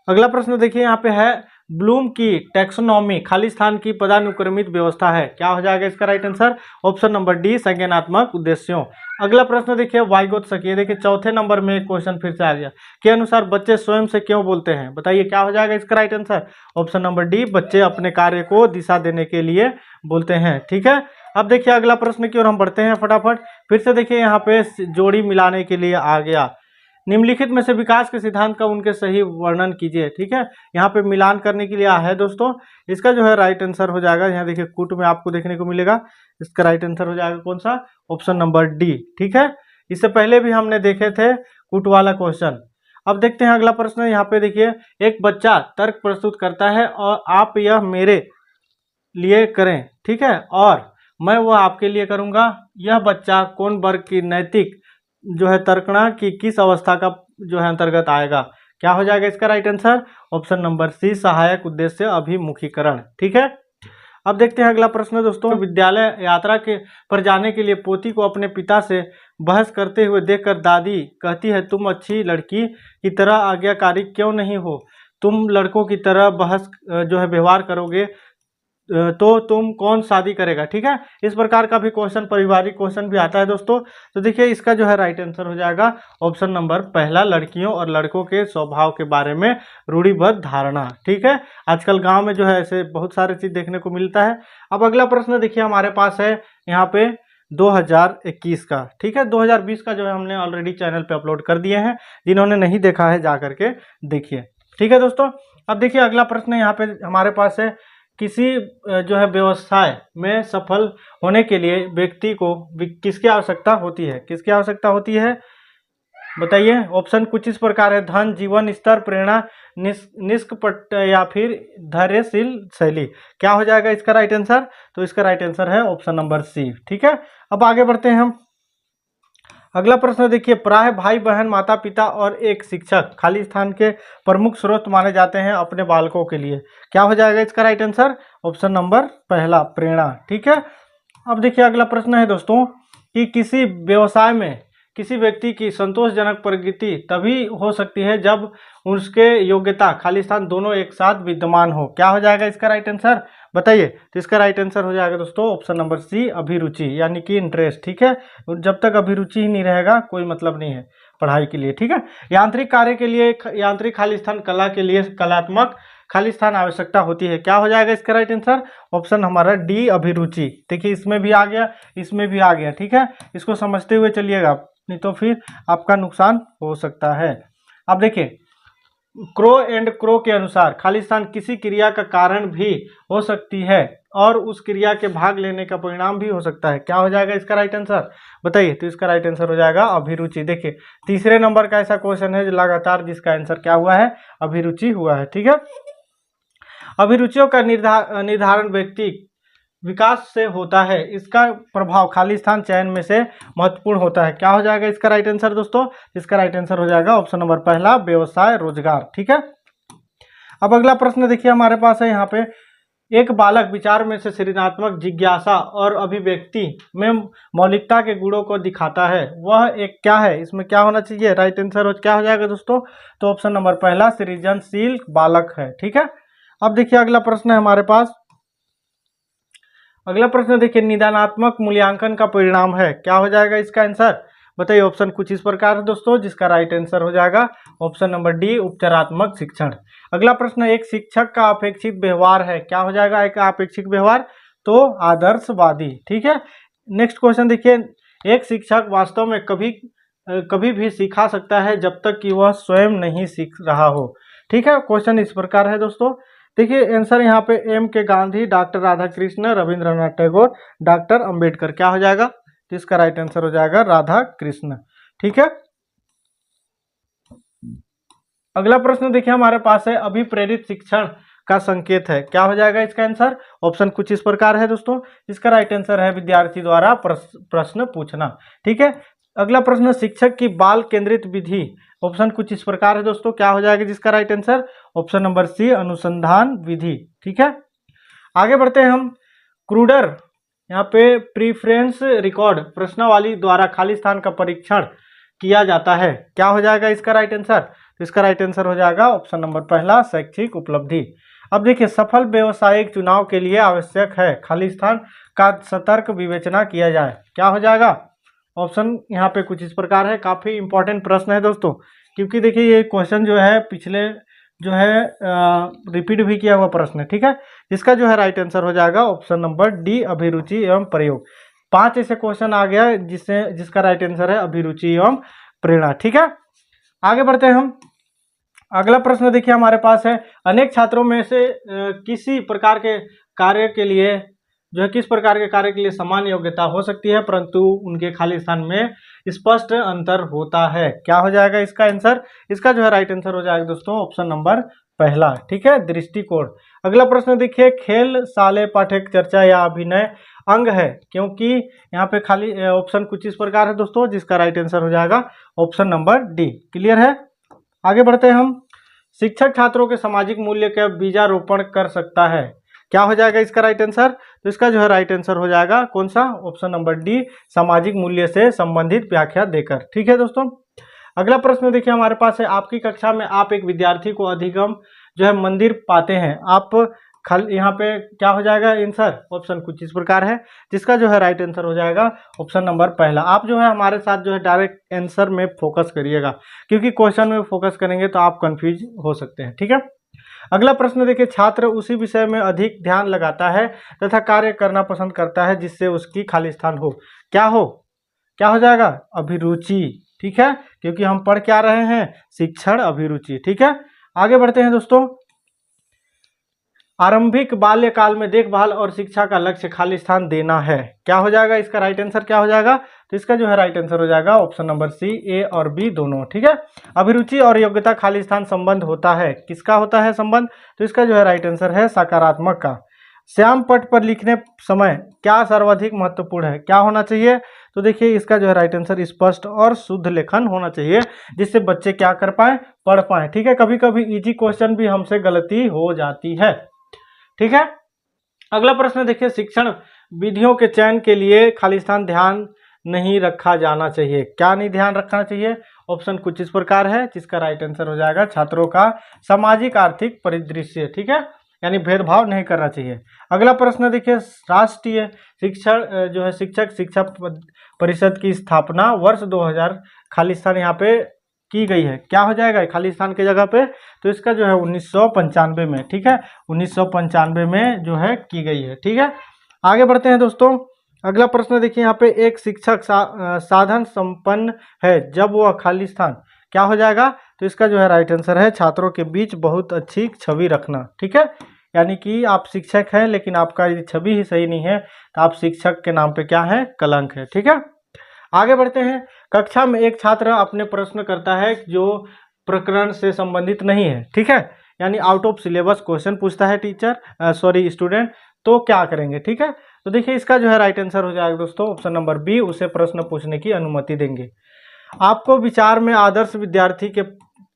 अगला प्रश्न देखिए यहाँ पे है, ब्लूम की टैक्सोनॉमी खाली स्थान की पदानुक्रमित व्यवस्था है? क्या हो जाएगा इसका right answer? Option number D, संज्ञानात्मक उद्देश्यों। अगला प्रश्न देखिए, वाइगोत्स्की, देखिए चौथे नंबर में क्वेश्चन फिर से आ गया, के अनुसार बच्चे स्वयं से क्यों बोलते हैं? बताइए क्या हो जाएगा इसका right answer? Option number D, बच्चे अपने कार्य को दिशा देने के लिए बोलते हैं। ठीक है, अब देखिए अगला प्रश्न की ओर हम बढ़ते हैं फटाफट। फिर से देखिए यहाँ पे जोड़ी मिलाने के लिए आ गया, निम्नलिखित में से विकास के सिद्धांत का उनके सही वर्णन कीजिए। ठीक है, यहाँ पे मिलान करने के लिए है दोस्तों, इसका जो है राइट आंसर हो जाएगा, यहाँ देखिए कूट में आपको देखने को मिलेगा, इसका राइट आंसर हो जाएगा कौन सा? Option number D. ठीक है, इससे पहले भी हमने देखे थे कूट वाला क्वेश्चन। अब देखते हैं अगला प्रश्न, यहाँ पे देखिए, एक बच्चा तर्क प्रस्तुत करता है और आप यह मेरे लिए करें, ठीक है, और मैं वह आपके लिए करूंगा, यह बच्चा कौन वर्ग की नैतिक जो है तर्कणा की किस अवस्था का जो है अंतर्गत आएगा? क्या हो जाएगा इसका right answer? Option number C, सहायक उद्देश्य अभिमुखीकरण। ठीक है, अब देखते हैं अगला प्रश्न दोस्तों, विद्यालय यात्रा के पर जाने के लिए पोती को अपने पिता से बहस करते हुए देखकर दादी कहती है, तुम अच्छी लड़की की तरह आज्ञाकारी क्यों नहीं हो, तुम लड़कों की तरह बहस जो है व्यवहार करोगे तो तुम कौन शादी करेगा? ठीक है, इस प्रकार का भी क्वेश्चन, पारिवारिक क्वेश्चन भी आता है दोस्तों। तो देखिए इसका जो है राइट आंसर हो जाएगा ऑप्शन नंबर पहला, लड़कियों और लड़कों के स्वभाव के बारे में रूढ़िबद्ध धारणा। ठीक है, आजकल गांव में जो है ऐसे बहुत सारे चीज देखने को मिलता है। अब अगला प्रश्न देखिए हमारे पास है यहाँ पे 2021 का। ठीक है, 2020 का जो है हमने ऑलरेडी चैनल पे अपलोड कर दिए हैं, जिन्होंने नहीं देखा है जा करके देखिए। ठीक है दोस्तों, अब देखिए अगला प्रश्न यहाँ पे हमारे पास है, किसी जो है व्यवसाय में सफल होने के लिए व्यक्ति को किसकी आवश्यकता होती है? किसकी आवश्यकता होती है बताइए। ऑप्शन कुछ इस प्रकार है, धन, जीवन स्तर, प्रेरणा, निष्कपट या फिर धैर्यशील शैली। क्या हो जाएगा इसका राइट आंसर? तो इसका राइट आंसर है ऑप्शन नंबर सी। ठीक है, अब आगे बढ़ते हैं हम। अगला प्रश्न देखिए, प्राय भाई बहन माता पिता और एक शिक्षक खाली स्थान के प्रमुख स्रोत माने जाते हैं अपने बालकों के लिए। क्या हो जाएगा इसका राइट आंसर? ऑप्शन नंबर पहला, प्रेरणा। ठीक है। अब देखिए अगला प्रश्न है दोस्तों कि किसी व्यवसाय में किसी व्यक्ति की संतोषजनक प्रगति तभी हो सकती है जब उसके योग्यता खाली स्थान दोनों एक साथ विद्यमान हो। क्या हो जाएगा इसका राइट आंसर? बताइए। तो इसका राइट आंसर हो जाएगा दोस्तों ऑप्शन नंबर सी, अभिरुचि, यानी कि इंटरेस्ट। ठीक है। जब तक अभिरुचि ही नहीं रहेगा कोई मतलब नहीं है पढ़ाई के लिए। ठीक है। यांत्रिक कार्य के लिए यांत्रिक खाली स्थान, कला के लिए कलात्मक खाली स्थान आवश्यकता होती है। क्या हो जाएगा इसका राइट आंसर? ऑप्शन हमारा डी, अभिरुचि। देखिए इसमें भी आ गया, इसमें भी आ गया। ठीक है। इसको समझते हुए चलिएगा, नहीं तो फिर आपका नुकसान हो सकता है। अब देखिए, क्रो एंड क्रो के अनुसार खाली स्थान किसी क्रिया का कारण भी हो सकती है और उस क्रिया के भाग लेने का परिणाम भी हो सकता है। क्या हो जाएगा इसका राइट आंसर? बताइए। तो इसका राइट आंसर हो जाएगा अभिरुचि। देखिए तीसरे नंबर का ऐसा क्वेश्चन है जो लगातार जिसका आंसर क्या हुआ है? अभिरुचि हुआ है। ठीक है। अभिरुचियों का निर्धारण व्यक्ति विकास से होता है। इसका प्रभाव खाली स्थान चयन में से महत्वपूर्ण होता है। क्या हो जाएगा इसका राइट आंसर दोस्तों? इसका राइट आंसर हो जाएगा ऑप्शन नंबर पहला, व्यवसाय, रोजगार। ठीक है। अब अगला प्रश्न देखिए हमारे पास है यहाँ पे, एक बालक विचार में से सृजनात्मक, जिज्ञासा और अभिव्यक्ति में मौलिकता के गुणों को दिखाता है। वह एक क्या है? इसमें क्या होना चाहिए? राइट आंसर क्या हो जाएगा दोस्तों? तो ऑप्शन नंबर पहला, सृजनशील बालक है। ठीक है। अब देखिए अगला प्रश्न है हमारे पास। अगला प्रश्न देखिए, निदानात्मक मूल्यांकन का परिणाम है। क्या हो जाएगा इसका आंसर? बताइए। ऑप्शन कुछ इस प्रकार है दोस्तों, जिसका राइट आंसर हो जाएगा ऑप्शन नंबर डी, उपचारात्मक शिक्षण। अगला प्रश्न, एक शिक्षक का अपेक्षित व्यवहार है। क्या हो जाएगा एक अपेक्षित व्यवहार? तो आदर्शवादी। ठीक है। नेक्स्ट क्वेश्चन देखिए, एक शिक्षक वास्तव में कभी भी सिखा सकता है जब तक कि वह स्वयं नहीं सीख रहा हो। ठीक है। क्वेश्चन इस प्रकार है दोस्तों। देखिए आंसर यहाँ पे एम के गांधी, डॉक्टर राधाकृष्ण, रविंद्रनाथ टैगोर, डॉक्टर अंबेडकर। क्या हो जाएगा? तो इसका राइट आंसर हो जाएगा राधा कृष्ण। ठीक है। अगला प्रश्न देखिए हमारे पास है, अभिप्रेरित शिक्षण का संकेत है। क्या हो जाएगा इसका आंसर? ऑप्शन कुछ इस प्रकार है दोस्तों। इसका राइट आंसर है विद्यार्थी द्वारा प्रश्न पूछना। ठीक है। अगला प्रश्न, शिक्षक की बाल केंद्रित विधि। ऑप्शन कुछ इस प्रकार है दोस्तों। क्या हो जाएगा जिसका right answer? Option number C, अनुसंधान विधि। ठीक है। आगे बढ़ते हैं हम। क्रूडर यहाँ पे प्रीफ्रेंस रिकॉर्ड प्रश्नावली द्वारा खाली स्थान का परीक्षण किया जाता है। क्या हो जाएगा इसका राइट आंसर? तो इसका राइट आंसर हो जाएगा ऑप्शन नंबर पहला, शैक्षिक उपलब्धि। अब देखिए, सफल व्यावसायिक चुनाव के लिए आवश्यक है खाली स्थान का सतर्क विवेचना किया जाए। क्या हो जाएगा? ऑप्शन यहाँ पे कुछ इस प्रकार है। काफी इंपॉर्टेंट प्रश्न है दोस्तों, क्योंकि देखिए ये क्वेश्चन जो है पिछले जो है रिपीट भी किया हुआ प्रश्न है। ठीक है। इसका जो है राइट आंसर हो जाएगा ऑप्शन नंबर डी, अभिरुचि एवं प्रयोग। 5 ऐसे क्वेश्चन आ गया जिसका राइट आंसर है अभिरुचि एवं प्रेरणा। ठीक है। आगे बढ़ते हैं हम। अगला प्रश्न देखिए हमारे पास है, अनेक छात्रों में से किसी प्रकार के कार्य के लिए जो है किस प्रकार के कार्य के लिए समान योग्यता हो सकती है, परंतु उनके खाली स्थान में स्पष्ट अंतर होता है। क्या हो जाएगा इसका आंसर? इसका जो है राइट आंसर हो जाएगा दोस्तों ऑप्शन नंबर पहला। ठीक है, दृष्टिकोण। अगला प्रश्न देखिए, खेल साले पाठक चर्चा या अभिनय अंग है, क्योंकि यहाँ पे खाली ऑप्शन कुछ इस प्रकार है दोस्तों, जिसका राइट आंसर हो जाएगा ऑप्शन नंबर डी। क्लियर है। आगे बढ़ते हैं हम। शिक्षक छात्रों के सामाजिक मूल्य का बीजारोपण कर सकता है। क्या हो जाएगा इसका राइट आंसर? तो इसका जो है राइट आंसर हो जाएगा कौन सा? ऑप्शन नंबर डी, सामाजिक मूल्य से संबंधित व्याख्या देकर। ठीक है दोस्तों। अगला प्रश्न देखिए हमारे पास है, आपकी कक्षा में आप एक विद्यार्थी को अधिगम जो है मंदिर पाते हैं। आप यहाँ पे क्या हो जाएगा आंसर? ऑप्शन कुछ इस प्रकार है, जिसका जो है राइट आंसर हो जाएगा ऑप्शन नंबर पहला। आप जो है हमारे साथ जो है डायरेक्ट आंसर में फोकस करिएगा, क्योंकि क्वेश्चन में फोकस करेंगे तो आप कंफ्यूज हो सकते हैं। ठीक है। अगला प्रश्न देखिए, छात्र उसी विषय में अधिक ध्यान लगाता है तथा कार्य करना पसंद करता है जिससे उसकी खाली स्थान हो। क्या हो जाएगा? अभिरुचि। ठीक है, क्योंकि हम पढ़ क्या रहे हैं? शिक्षण अभिरुचि। ठीक है। आगे बढ़ते हैं दोस्तों। आरंभिक बाल्यकाल में देखभाल और शिक्षा का लक्ष्य खाली स्थान देना है। क्या हो जाएगा इसका राइट आंसर? क्या हो जाएगा? तो इसका जो है राइट आंसर हो जाएगा ऑप्शन नंबर सी, ए और बी दोनों। ठीक है। अभिरुचि और योग्यता खाली स्थान संबंध होता है। किसका होता है संबंध? तो इसका जो है राइट आंसर है सकारात्मक का। श्याम पट पर लिखने समय क्या सर्वाधिक महत्वपूर्ण है? क्या होना चाहिए? तो देखिए इसका जो है राइट आंसर स्पष्ट और शुद्ध लेखन होना चाहिए, जिससे बच्चे क्या कर पाए, पढ़ पाए। ठीक है, कभी कभी इजी क्वेश्चन भी हमसे गलती हो जाती है। ठीक है, अगला प्रश्न देखिए, शिक्षण विधियों के चयन के लिए खालिस्तान ध्यान नहीं रखा जाना चाहिए। क्या नहीं ध्यान रखना चाहिए? ऑप्शन कुछ इस प्रकार है, जिसका राइट आंसर हो जाएगा छात्रों का सामाजिक आर्थिक परिदृश्य। ठीक है, यानी भेदभाव नहीं करना चाहिए। अगला प्रश्न देखिए, राष्ट्रीय शिक्षण जो है शिक्षक शिक्षा परिषद की स्थापना वर्ष 2000 खालिस्तान यहाँ पे की गई है। क्या हो जाएगा खालिस्तान की जगह पे? तो इसका जो है 1995 में। ठीक है, 1995 में जो है की गई है। ठीक है, आगे बढ़ते हैं दोस्तों। अगला प्रश्न देखिए, यहाँ पे एक शिक्षक साधन संपन्न है जब वह खालिस्तान, क्या हो जाएगा? तो इसका जो है राइट आंसर है छात्रों के बीच बहुत अच्छी छवि रखना। ठीक है, यानी कि आप शिक्षक हैं लेकिन आपका यदि छवि ही सही नहीं है तो आप शिक्षक के नाम पे क्या है, कलंक है। ठीक है, आगे बढ़ते हैं। कक्षा में एक छात्र अपने प्रश्न करता है जो प्रकरण से संबंधित नहीं है। ठीक है, यानी आउट ऑफ सिलेबस क्वेश्चन पूछता है स्टूडेंट, तो क्या करेंगे? ठीक है, तो देखिए इसका जो है राइट आंसर हो जाएगा दोस्तों ऑप्शन नंबर बी, उसे प्रश्न पूछने की अनुमति देंगे। आपको विचार में आदर्श विद्यार्थी के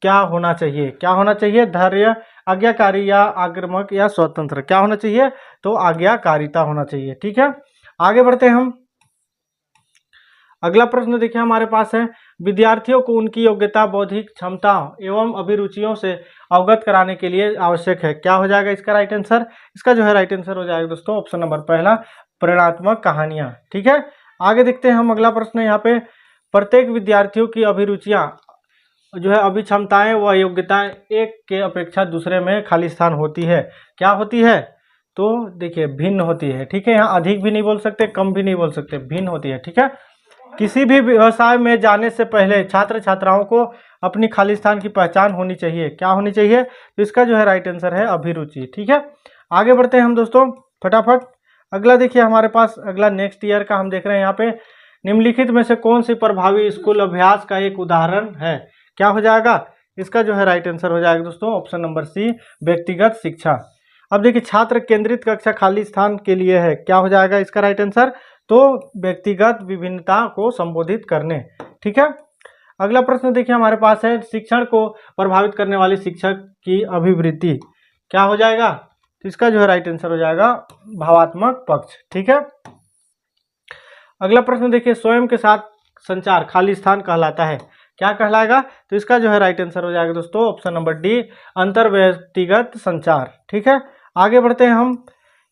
क्या होना चाहिए? क्या होना चाहिए? धैर्य, आज्ञाकारी या आक्रामक या स्वतंत्र? क्या होना चाहिए? तो आज्ञाकारिता होना चाहिए। ठीक है, आगे बढ़ते हैं हम। अगला प्रश्न देखिए हमारे पास है, विद्यार्थियों को उनकी योग्यता, बौद्धिक क्षमता एवं अभिरुचियों से अवगत कराने के लिए आवश्यक है। क्या हो जाएगा इसका राइट आंसर? इसका जो है राइट आंसर हो जाएगा दोस्तों ऑप्शन नंबर पहला, प्रेरणात्मक कहानियां। ठीक है, आगे देखते हैं हम। अगला प्रश्न यहाँ पे, प्रत्येक विद्यार्थियों की अभिरुचियां जो है अभिक्षमताएं व योग्यताएं एक के अपेक्षा दूसरे में खालिस्तान होती है। क्या होती है? तो देखिए भिन्न होती है। ठीक है, यहाँ अधिक भी नहीं बोल सकते, कम भी नहीं बोल सकते, भिन्न होती है। ठीक है, किसी भी व्यवसाय में जाने से पहले छात्र छात्राओं को अपनी खालिस्तान की पहचान होनी चाहिए। क्या होनी चाहिए? तो इसका जो है राइट आंसर है अभिरुचि। ठीक है, आगे बढ़ते हैं हम दोस्तों फटाफट। अगला देखिए हमारे पास, अगला नेक्स्ट ईयर का हम देख रहे हैं यहाँ पे, निम्नलिखित में से कौन सी प्रभावी स्कूल अभ्यास का एक उदाहरण है? क्या हो जाएगा? इसका जो है राइट आंसर हो जाएगा दोस्तों ऑप्शन नंबर सी, व्यक्तिगत शिक्षा। अब देखिए छात्र केंद्रित कक्षा खालिस्तान के लिए है। क्या हो जाएगा इसका राइट आंसर? तो व्यक्तिगत विभिन्नता को संबोधित करने। ठीक है, अगला प्रश्न देखिए हमारे पास है, शिक्षण को प्रभावित करने वाले शिक्षक की अभिवृत्ति। क्या हो जाएगा? तो इसका जो है राइट आंसर हो जाएगा भावात्मक पक्ष। ठीक है, अगला प्रश्न देखिए, स्वयं के साथ संचार खालिस्तान कहलाता है। क्या कहलाएगा? तो इसका जो है राइट आंसर हो जाएगा दोस्तों ऑप्शन नंबर डी, अंतर व्यक्तिगत संचार। ठीक है, आगे बढ़ते हैं हम,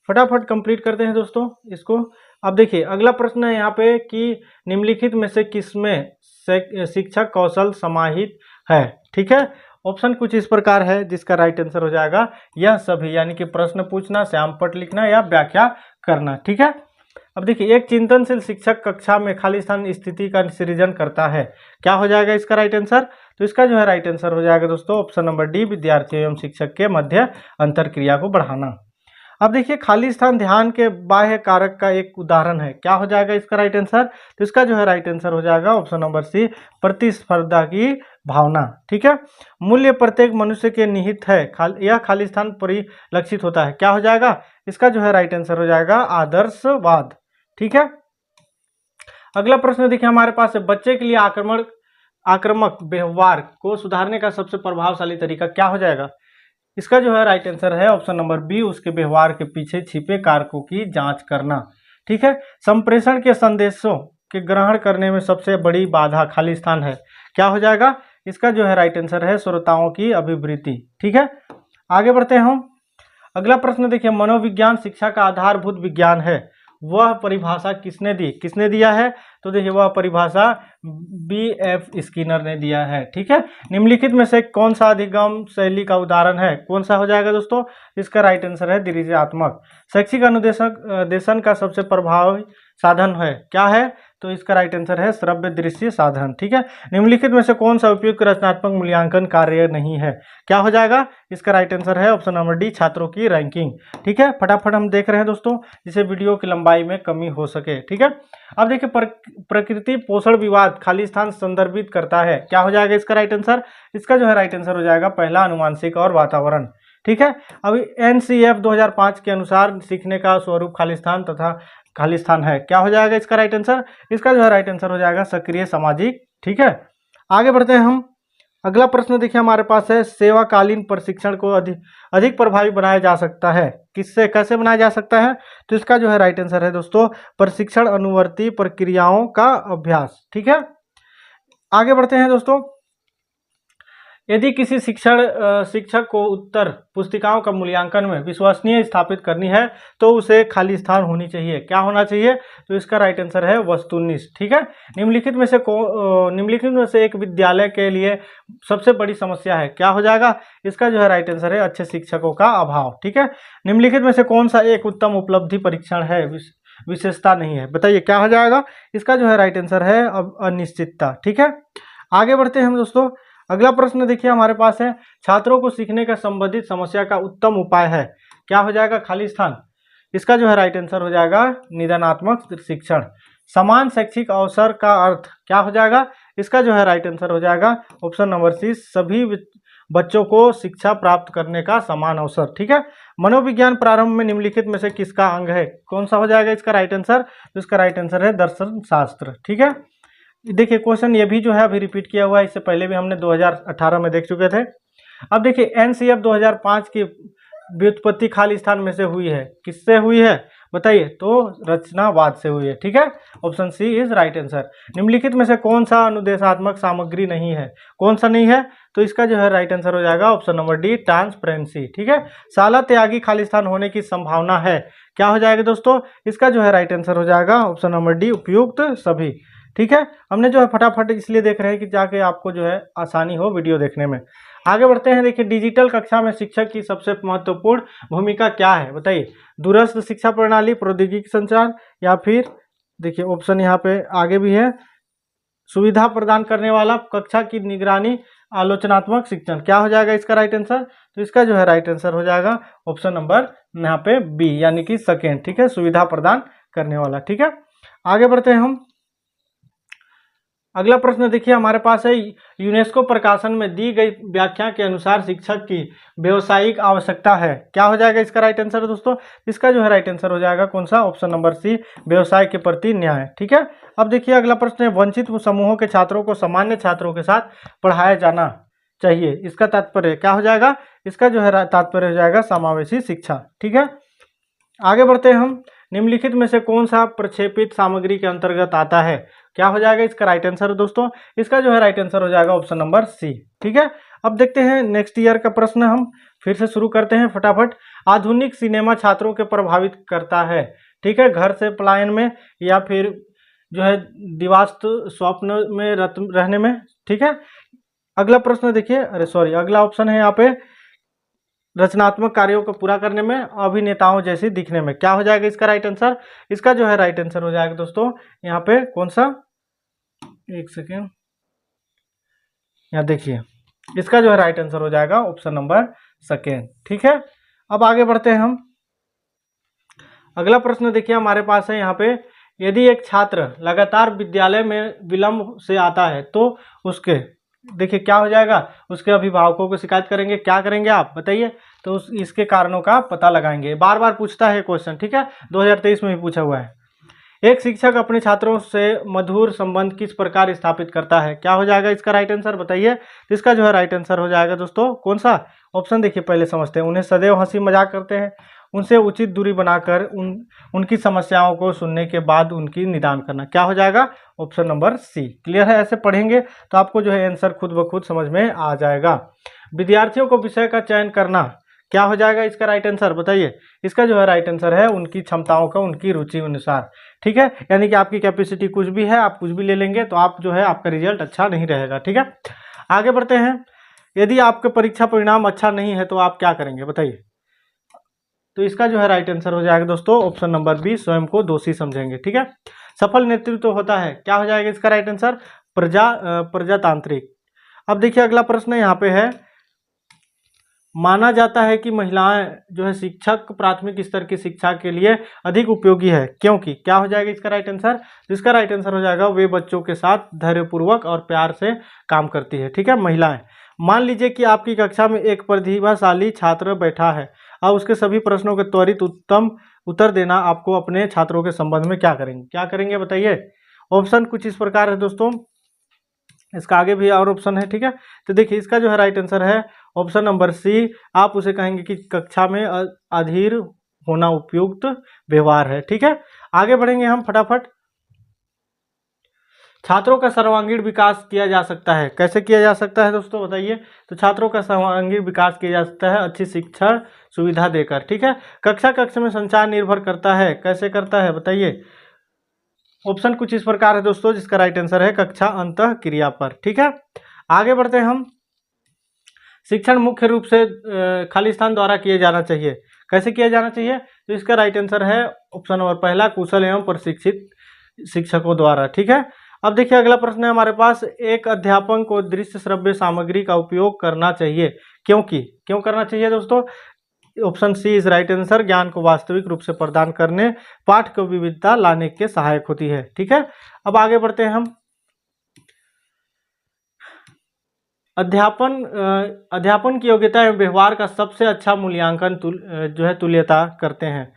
फटाफट कंप्लीट करते हैं दोस्तों इसको। अब देखिए अगला प्रश्न है यहाँ पे कि निम्नलिखित में से किसमें शिक्षक कौशल समाहित है? ठीक है, ऑप्शन कुछ इस प्रकार है, जिसका राइट आंसर हो जाएगा यह सभी, यानी कि प्रश्न पूछना, श्यामपट लिखना या व्याख्या करना। ठीक है, अब देखिए एक चिंतनशील शिक्षक कक्षा में खालिस्तान स्थिति का सृजन करता है। क्या हो जाएगा इसका राइट आंसर? तो इसका जो है राइट आंसर हो जाएगा दोस्तों ऑप्शन नंबर डी, विद्यार्थियों एवं शिक्षक के मध्य अंतर क्रिया को बढ़ाना। अब देखिए खालिस्तान ध्यान के बाह्य कारक का एक उदाहरण है। क्या हो जाएगा इसका राइट आंसर? तो इसका जो है राइट आंसर हो जाएगा ऑप्शन नंबर सी, प्रतिस्पर्धा की भावना। ठीक है, मूल्य प्रत्येक मनुष्य के निहित है, यह खालिस्तान परिलक्षित होता है। क्या हो जाएगा? इसका जो है राइट आंसर हो जाएगा आदर्शवाद। ठीक है, अगला प्रश्न देखिए हमारे पास है, बच्चे के लिए आक्रामक व्यवहार को सुधारने का सबसे प्रभावशाली तरीका क्या हो जाएगा? इसका जो है राइट आंसर है ऑप्शन नंबर बी, उसके व्यवहार के पीछे छिपे कारकों की जांच करना। ठीक है, संप्रेषण के संदेशों के ग्रहण करने में सबसे बड़ी बाधा खालिस्तान है। क्या हो जाएगा? इसका जो है राइट आंसर है श्रोताओं की अभिवृत्ति। ठीक है, आगे बढ़ते हैं हम। अगला प्रश्न देखिए, मनोविज्ञान शिक्षा का आधारभूत विज्ञान है, वह परिभाषा किसने दी? किसने दिया है? तो देखिए वह परिभाषा B.F. स्किनर ने दिया है। ठीक है, निम्नलिखित में से कौन सा अधिगम शैली का उदाहरण है? कौन सा हो जाएगा दोस्तों? इसका राइट आंसर है दृश्यात्मक। शैक्षिक अनुदेशन का सबसे प्रभावी साधन है, क्या है? तो इसका राइट आंसर है श्रव्य दृश्य साधन। ठीक है, निम्नलिखित में से कौन सा उपयुक्त रचनात्मक मूल्यांकन कार्य नहीं है? क्या हो जाएगा? इसका राइट आंसर है ऑप्शन नंबर डी, छात्रों की रैंकिंग। ठीक है, फटाफट हम देख रहे हैं दोस्तों, जिससे वीडियो की लंबाई में कमी हो सके। ठीक है, अब देखिए प्रकृति पोषण विवाद खालिस्तान संदर्भित करता है। क्या हो जाएगा इसका राइट आंसर? इसका जो है राइट आंसर हो जाएगा पहला, अनुवांशिक और वातावरण। ठीक है, अभी NCF 2005 के अनुसार सीखने का स्वरूप खालिस्तान तथा खाली स्थान है। क्या हो जाएगा इसका राइट आंसर? इसका जो है राइट आंसर हो जाएगा सक्रिय सामाजिक। ठीक है, आगे बढ़ते हैं हम। अगला प्रश्न देखिए हमारे पास है, सेवाकालीन प्रशिक्षण को अधिक प्रभावी बनाया जा सकता है, किससे, कैसे बनाया जा सकता है? तो इसका जो है राइट आंसर है दोस्तों, प्रशिक्षण अनुवर्ती प्रक्रियाओं का अभ्यास। ठीक है, आगे बढ़ते हैं दोस्तों। यदि किसी शिक्षक को उत्तर पुस्तिकाओं का मूल्यांकन में विश्वसनीय स्थापित करनी है तो उसे खाली स्थान होनी चाहिए। क्या होना चाहिए? तो इसका राइट आंसर है वस्तुनिष्ठ। ठीक है, निम्नलिखित में से एक विद्यालय के लिए सबसे बड़ी समस्या है। क्या हो जाएगा? इसका जो है राइट आंसर है अच्छे शिक्षकों का अभाव। ठीक है, निम्नलिखित में से कौन सा एक उत्तम उपलब्धि परीक्षण है, विशेषता नहीं है? बताइए क्या हो जाएगा? इसका जो है राइट आंसर है अनिश्चितता। ठीक है, आगे बढ़ते हैं हम दोस्तों। अगला प्रश्न देखिए हमारे पास है, छात्रों को सीखने का संबंधित समस्या का उत्तम उपाय है। क्या हो जाएगा? खाली स्थान। इसका जो है राइट आंसर हो जाएगा निदानात्मक शिक्षण। समान शैक्षिक अवसर का अर्थ क्या हो जाएगा? इसका जो है राइट आंसर हो जाएगा ऑप्शन नंबर सी, सभी बच्चों को शिक्षा प्राप्त करने का समान अवसर। ठीक है, मनोविज्ञान प्रारंभ में निम्नलिखित में से किसका अंग है? कौन सा हो जाएगा इसका राइट आंसर? तो इसका राइट आंसर है दर्शन शास्त्र। ठीक है, देखिए क्वेश्चन ये भी जो है अभी रिपीट किया हुआ है, इससे पहले भी हमने 2018 में देख चुके थे। अब देखिए एनसीएफ 2005 की व्युत्पत्ति खाली स्थान में से हुई है, किससे हुई है बताइए? तो रचनावाद से हुई है। ठीक है, option C is right answer. निम्नलिखित में से कौन सा अनुदेशात्मक सामग्री नहीं है? कौन सा नहीं है? तो इसका जो है राइट आंसर हो जाएगा ऑप्शन नंबर डी, ट्रांसपेरेंसी। ठीक है, शाला त्यागी खाली स्थान होने की संभावना है। क्या हो जाएगा दोस्तों? इसका जो है राइट आंसर हो जाएगा ऑप्शन नंबर डी, उपयुक्त सभी। ठीक है, हमने जो है फटाफट इसलिए देख रहे हैं कि जाके आपको जो है आसानी हो वीडियो देखने में। आगे बढ़ते हैं। देखिए डिजिटल कक्षा में शिक्षक की सबसे महत्वपूर्ण भूमिका क्या है? बताइए, दूरस्थ शिक्षा प्रणाली, प्रौद्योगिकी संचार, या फिर देखिए ऑप्शन यहाँ पे आगे भी है, सुविधा प्रदान करने वाला, कक्षा की निगरानी, आलोचनात्मक शिक्षण। क्या हो जाएगा इसका राइट आंसर? तो इसका जो है राइट आंसर हो जाएगा ऑप्शन नंबर यहाँ पे बी, यानी कि सेकेंड। ठीक है, सुविधा प्रदान करने वाला। ठीक है, आगे बढ़ते हैं हम। अगला प्रश्न देखिए हमारे पास है, यूनेस्को प्रकाशन में दी गई व्याख्या के अनुसार शिक्षक की व्यवसायिक आवश्यकता है। क्या हो जाएगा इसका राइट आंसर दोस्तों? इसका जो है राइट आंसर हो जाएगा कौन सा? ऑप्शन नंबर सी, व्यवसाय के प्रति न्याय। ठीक है, अब देखिए अगला प्रश्न है, वंचित समूहों के छात्रों को सामान्य छात्रों के साथ पढ़ाया जाना चाहिए, इसका तात्पर्य क्या हो जाएगा? इसका जो है तात्पर्य हो जाएगा समावेशी शिक्षा। ठीक है, आगे बढ़ते हैं हम। निम्नलिखित में से कौन सा प्रक्षेपित सामग्री के अंतर्गत आता है? क्या हो जाएगा इसका राइट आंसर दोस्तों? इसका जो है राइट आंसर हो जाएगा ऑप्शन नंबर सी। ठीक है, अब देखते हैं नेक्स्ट ईयर का प्रश्न, हम फिर से शुरू करते हैं फटाफट। आधुनिक सिनेमा छात्रों के प्रभावित करता है। ठीक है, घर से पलायन में, या फिर जो है दिवास्थ स्वप्न में रहने में। ठीक है, अगला प्रश्न देखिए, अगला ऑप्शन है यहाँ पे, रचनात्मक कार्यों को पूरा करने में, अभिनेताओं जैसी दिखने में। क्या हो जाएगा इसका राइट आंसर? इसका जो है राइट आंसर हो जाएगा दोस्तों यहाँ पे कौन सा, एक सेकेंड, यहाँ देखिए, इसका जो है राइट आंसर हो जाएगा ऑप्शन नंबर सेकेंड। ठीक है, अब आगे बढ़ते हैं हम। अगला प्रश्न देखिए हमारे पास है यहाँ पे, यदि एक छात्र लगातार विद्यालय में विलंब से आता है तो उसके, देखिए क्या हो जाएगा, उसके अभिभावकों को शिकायत करेंगे। क्या करेंगे आप बताइए? तो इसके कारणों का पता लगाएंगे। बार बार पूछता है क्वेश्चन। ठीक है, 2023 में भी पूछा हुआ है। एक शिक्षक अपने छात्रों से मधुर संबंध किस प्रकार स्थापित करता है? क्या हो जाएगा इसका राइट आंसर बताइए? तो इसका जो है राइट आंसर हो जाएगा दोस्तों कौन सा? ऑप्शन देखिए पहले समझते हैं। उन्हें सदैव हंसी मजाक करते हैं, उनसे उचित दूरी बनाकर उनकी समस्याओं को सुनने के बाद उनकी निदान करना। क्या हो जाएगा? ऑप्शन नंबर सी। क्लियर है? ऐसे पढ़ेंगे तो आपको जो है आंसर खुद ब खुद समझ में आ जाएगा। विद्यार्थियों को विषय का चयन करना, क्या हो जाएगा इसका राइट आंसर बताइए? इसका जो है राइट आंसर है उनकी क्षमताओं का, उनकी रुचि अनुसार। ठीक है, यानी कि आपकी कैपेसिटी कुछ भी है, आप कुछ भी ले लेंगे तो आप जो है आपका रिजल्ट अच्छा नहीं रहेगा। ठीक है, आगे बढ़ते हैं। यदि आपके परीक्षा परिणाम अच्छा नहीं है तो आप क्या करेंगे बताइए? तो इसका जो है राइट आंसर हो जाएगा दोस्तों ऑप्शन नंबर बी, स्वयं को दोषी समझेंगे। ठीक है, सफल नेतृत्व होता है, क्या हो जाएगा इसका राइट आंसर? प्रजातांत्रिक। अब देखिए अगला प्रश्न यहाँ पे है, माना जाता है कि महिलाएं जो है शिक्षक प्राथमिक स्तर की शिक्षा के लिए अधिक उपयोगी है, क्योंकि क्या हो जाएगा इसका राइट आंसर? जिसका राइट आंसर हो जाएगा वे बच्चों के साथ धैर्यपूर्वक और प्यार से काम करती है। ठीक है, महिलाएं, मान लीजिए कि आपकी कक्षा में एक प्रतिभाशाली छात्र बैठा है। अब उसके सभी प्रश्नों के त्वरित उत्तम उत्तर देना आपको अपने छात्रों के संबंध में क्या करेंगे बताइए। ऑप्शन कुछ इस प्रकार है दोस्तों, इसका आगे भी और ऑप्शन है, ठीक है। तो देखिए इसका जो है राइट आंसर है ऑप्शन नंबर सी। आप उसे कहेंगे कि कक्षा में अधीर होना उपयुक्त व्यवहार है, ठीक है। आगे बढ़ेंगे हम फटाफट। छात्रों का सर्वांगीण विकास किया जा सकता है, कैसे किया जा सकता है दोस्तों बताइए। तो छात्रों का सर्वांगीण विकास किया जा सकता है अच्छी शिक्षण सुविधा देकर, ठीक है। कक्षा में संचार निर्भर करता है, कैसे करता है बताइए। ऑप्शन कुछ इस प्रकार है दोस्तों, जिसका राइट आंसर है कक्षा अंतः क्रिया पर, ठीक है। आगे बढ़ते हैं हम। शिक्षण मुख्य रूप से खाली स्थान द्वारा किए जाना चाहिए, कैसे किया जाना चाहिए। तो इसका राइट आंसर है ऑप्शन नंबर पहला, कुशल एवं प्रशिक्षित शिक्षकों द्वारा, ठीक है। अब देखिए अगला प्रश्न है हमारे पास, एक अध्यापक को दृश्य श्रव्य सामग्री का उपयोग करना चाहिए, क्यों करना चाहिए दोस्तों। Option C is right answer, ज्ञान को वास्तविक रूप से प्रदान करने, पाठ को विविधता लाने के सहायक होती है, ठीक है। अब आगे बढ़ते हैं हम। अध्यापन की योग्यता एवं व्यवहार का सबसे अच्छा मूल्यांकन जो है तुल्यता करते हैं,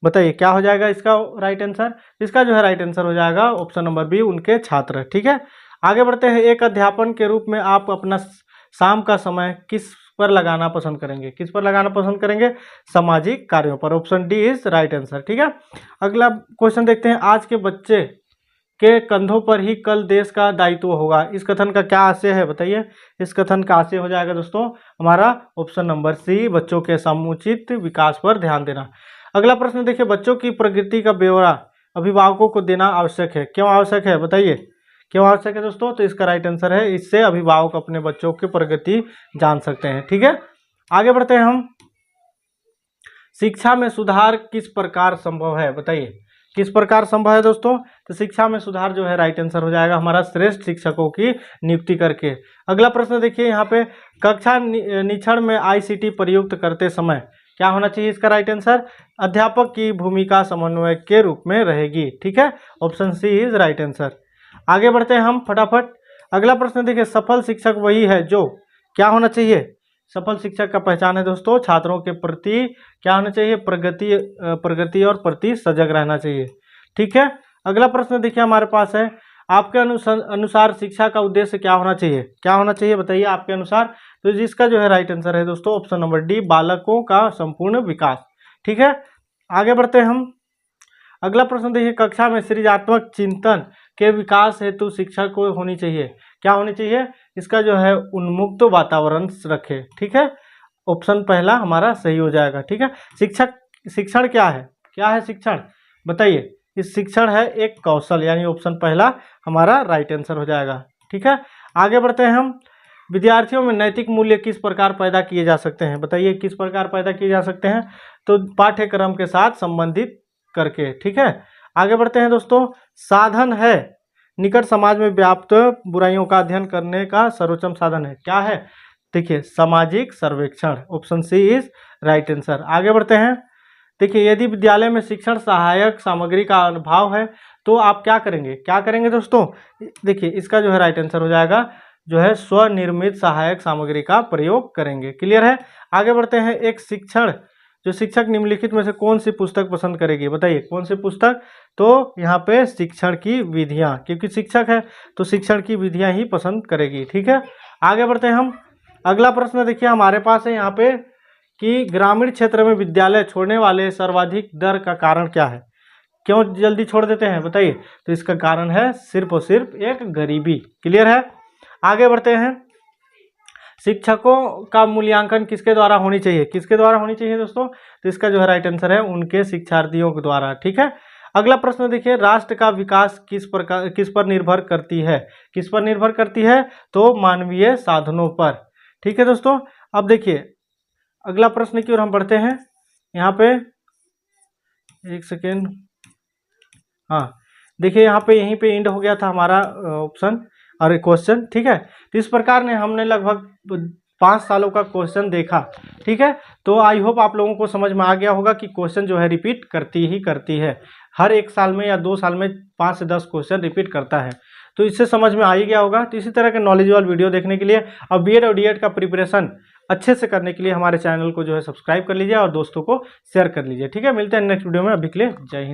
बताइए क्या हो जाएगा इसका राइट आंसर। इसका जो है राइट आंसर हो जाएगा ऑप्शन नंबर बी, उनके छात्र, ठीक है। आगे बढ़ते हैं। एक अध्यापन के रूप में आप अपना शाम का समय किस पर लगाना पसंद करेंगे, किस पर लगाना पसंद करेंगे, सामाजिक कार्यों पर। Option D is right answer, ठीक है। अगला क्वेश्चन देखते हैं, आज के बच्चे के कंधों पर ही कल देश का दायित्व होगा, इस कथन का क्या आशय है बताइए। इस कथन का आशय हो जाएगा दोस्तों हमारा ऑप्शन नंबर सी, बच्चों के समुचित विकास पर ध्यान देना। अगला प्रश्न देखिए, बच्चों की प्रगति का ब्यौरा अभिभावकों को देना आवश्यक है, क्यों आवश्यक है बताइए, क्यों आवश्यक है दोस्तों। तो इसका राइट आंसर है, इससे अभिभावक अपने बच्चों की प्रगति जान सकते हैं, ठीक है। आगे बढ़ते हैं हम। शिक्षा में सुधार किस प्रकार संभव है बताइए, किस प्रकार संभव है दोस्तों। तो शिक्षा में सुधार जो है राइट आंसर हो जाएगा हमारा श्रेष्ठ शिक्षकों की नियुक्ति करके। अगला प्रश्न देखिए यहाँ पे, कक्षा निरीक्षण में आईसीटी प्रयुक्त करते समय क्या होना चाहिए। इसका राइट आंसर अध्यापक की भूमिका समन्वय के रूप में रहेगी, ठीक है। Option C is right answer. आगे बढ़ते हैं हम फटाफट। अगला प्रश्न देखिए, सफल शिक्षक वही है जो क्या होना चाहिए। सफल शिक्षक का पहचान है दोस्तों छात्रों के प्रति क्या होना चाहिए, प्रगति और प्रति सजग रहना चाहिए, ठीक है। अगला प्रश्न देखिए हमारे पास है, आपके अनुसार शिक्षा का उद्देश्य क्या होना चाहिए, क्या होना चाहिए बताइए आपके अनुसार। तो जिसका जो है राइट आंसर है दोस्तों ऑप्शन नंबर डी, बालकों का संपूर्ण विकास, ठीक है। आगे बढ़ते हैं हम। अगला प्रश्न देखिए, कक्षा में सृजनात्मक चिंतन के विकास हेतु शिक्षक को होनी चाहिए, क्या होनी चाहिए। इसका जो है उन्मुक्त वातावरण रखे, ठीक है। ऑप्शन पहला हमारा सही हो जाएगा, ठीक है। शिक्षण क्या है, क्या है शिक्षण बताइए। इस शिक्षण है एक कौशल, यानी ऑप्शन पहला हमारा राइट आंसर हो जाएगा, ठीक है। आगे बढ़ते हैं हम। विद्यार्थियों में नैतिक मूल्य किस प्रकार पैदा किए जा सकते हैं बताइए, किस प्रकार पैदा किए जा सकते हैं। तो पाठ्यक्रम के साथ संबंधित करके, ठीक है। आगे बढ़ते हैं दोस्तों। साधन है, निकट समाज में व्याप्त बुराइयों का अध्ययन करने का सर्वोत्तम साधन है, क्या है। देखिए सामाजिक सर्वेक्षण, option C is right answer. आगे बढ़ते हैं। देखिए यदि विद्यालय में शिक्षण सहायक सामग्री का अभाव है तो आप क्या करेंगे, क्या करेंगे दोस्तों। देखिए इसका जो है राइट आंसर हो जाएगा जो है स्वनिर्मित सहायक सामग्री का प्रयोग करेंगे, क्लियर है। आगे बढ़ते हैं। एक शिक्षक निम्नलिखित में से कौन सी पुस्तक पसंद करेगी बताइए, कौन सी पुस्तक। तो यहाँ पे शिक्षण की विधियाँ, क्योंकि शिक्षक है तो शिक्षण की विधियाँ ही पसंद करेगी, ठीक है। आगे बढ़ते हैं हम। अगला प्रश्न देखिए हमारे पास है यहाँ पे कि ग्रामीण क्षेत्र में विद्यालय छोड़ने वाले सर्वाधिक दर का कारण क्या है, क्यों जल्दी छोड़ देते हैं बताइए। तो इसका कारण है सिर्फ और सिर्फ एक गरीबी, क्लियर है। आगे बढ़ते हैं। शिक्षकों का मूल्यांकन किसके द्वारा होनी चाहिए, किसके द्वारा होनी चाहिए दोस्तों। तो इसका जो है राइट आंसर है उनके शिक्षार्थियों के द्वारा, ठीक है। अगला प्रश्न देखिए, राष्ट्र का विकास किस पर निर्भर करती है, किस पर निर्भर करती है। तो मानवीय साधनों पर, ठीक है दोस्तों। अब देखिए अगला प्रश्न की ओर हम बढ़ते हैं। यहाँ पे एक सेकेंड, हाँ देखिए यहाँ पे यहीं पे एंड हो गया था हमारा ऑप्शन और क्वेश्चन, ठीक है। तो इस प्रकार ने हमने लगभग 5 सालों का क्वेश्चन देखा, ठीक है। तो आई होप आप लोगों को समझ में आ गया होगा कि क्वेश्चन जो है रिपीट करती है हर 1 साल में या 2 साल में 5 से 10 क्वेश्चन रिपीट करता है। तो इससे समझ में आ ही गया होगा। तो इसी तरह के नॉलेजेबल वीडियो देखने के लिए अब बीएड और डीएड का प्रिपरेशन अच्छे से करने के लिए हमारे चैनल को जो है सब्सक्राइब कर लीजिए और दोस्तों को शेयर कर लीजिए। ठीक है, मिलते हैं नेक्स्ट वीडियो में। अभी के लिए जय हिंद।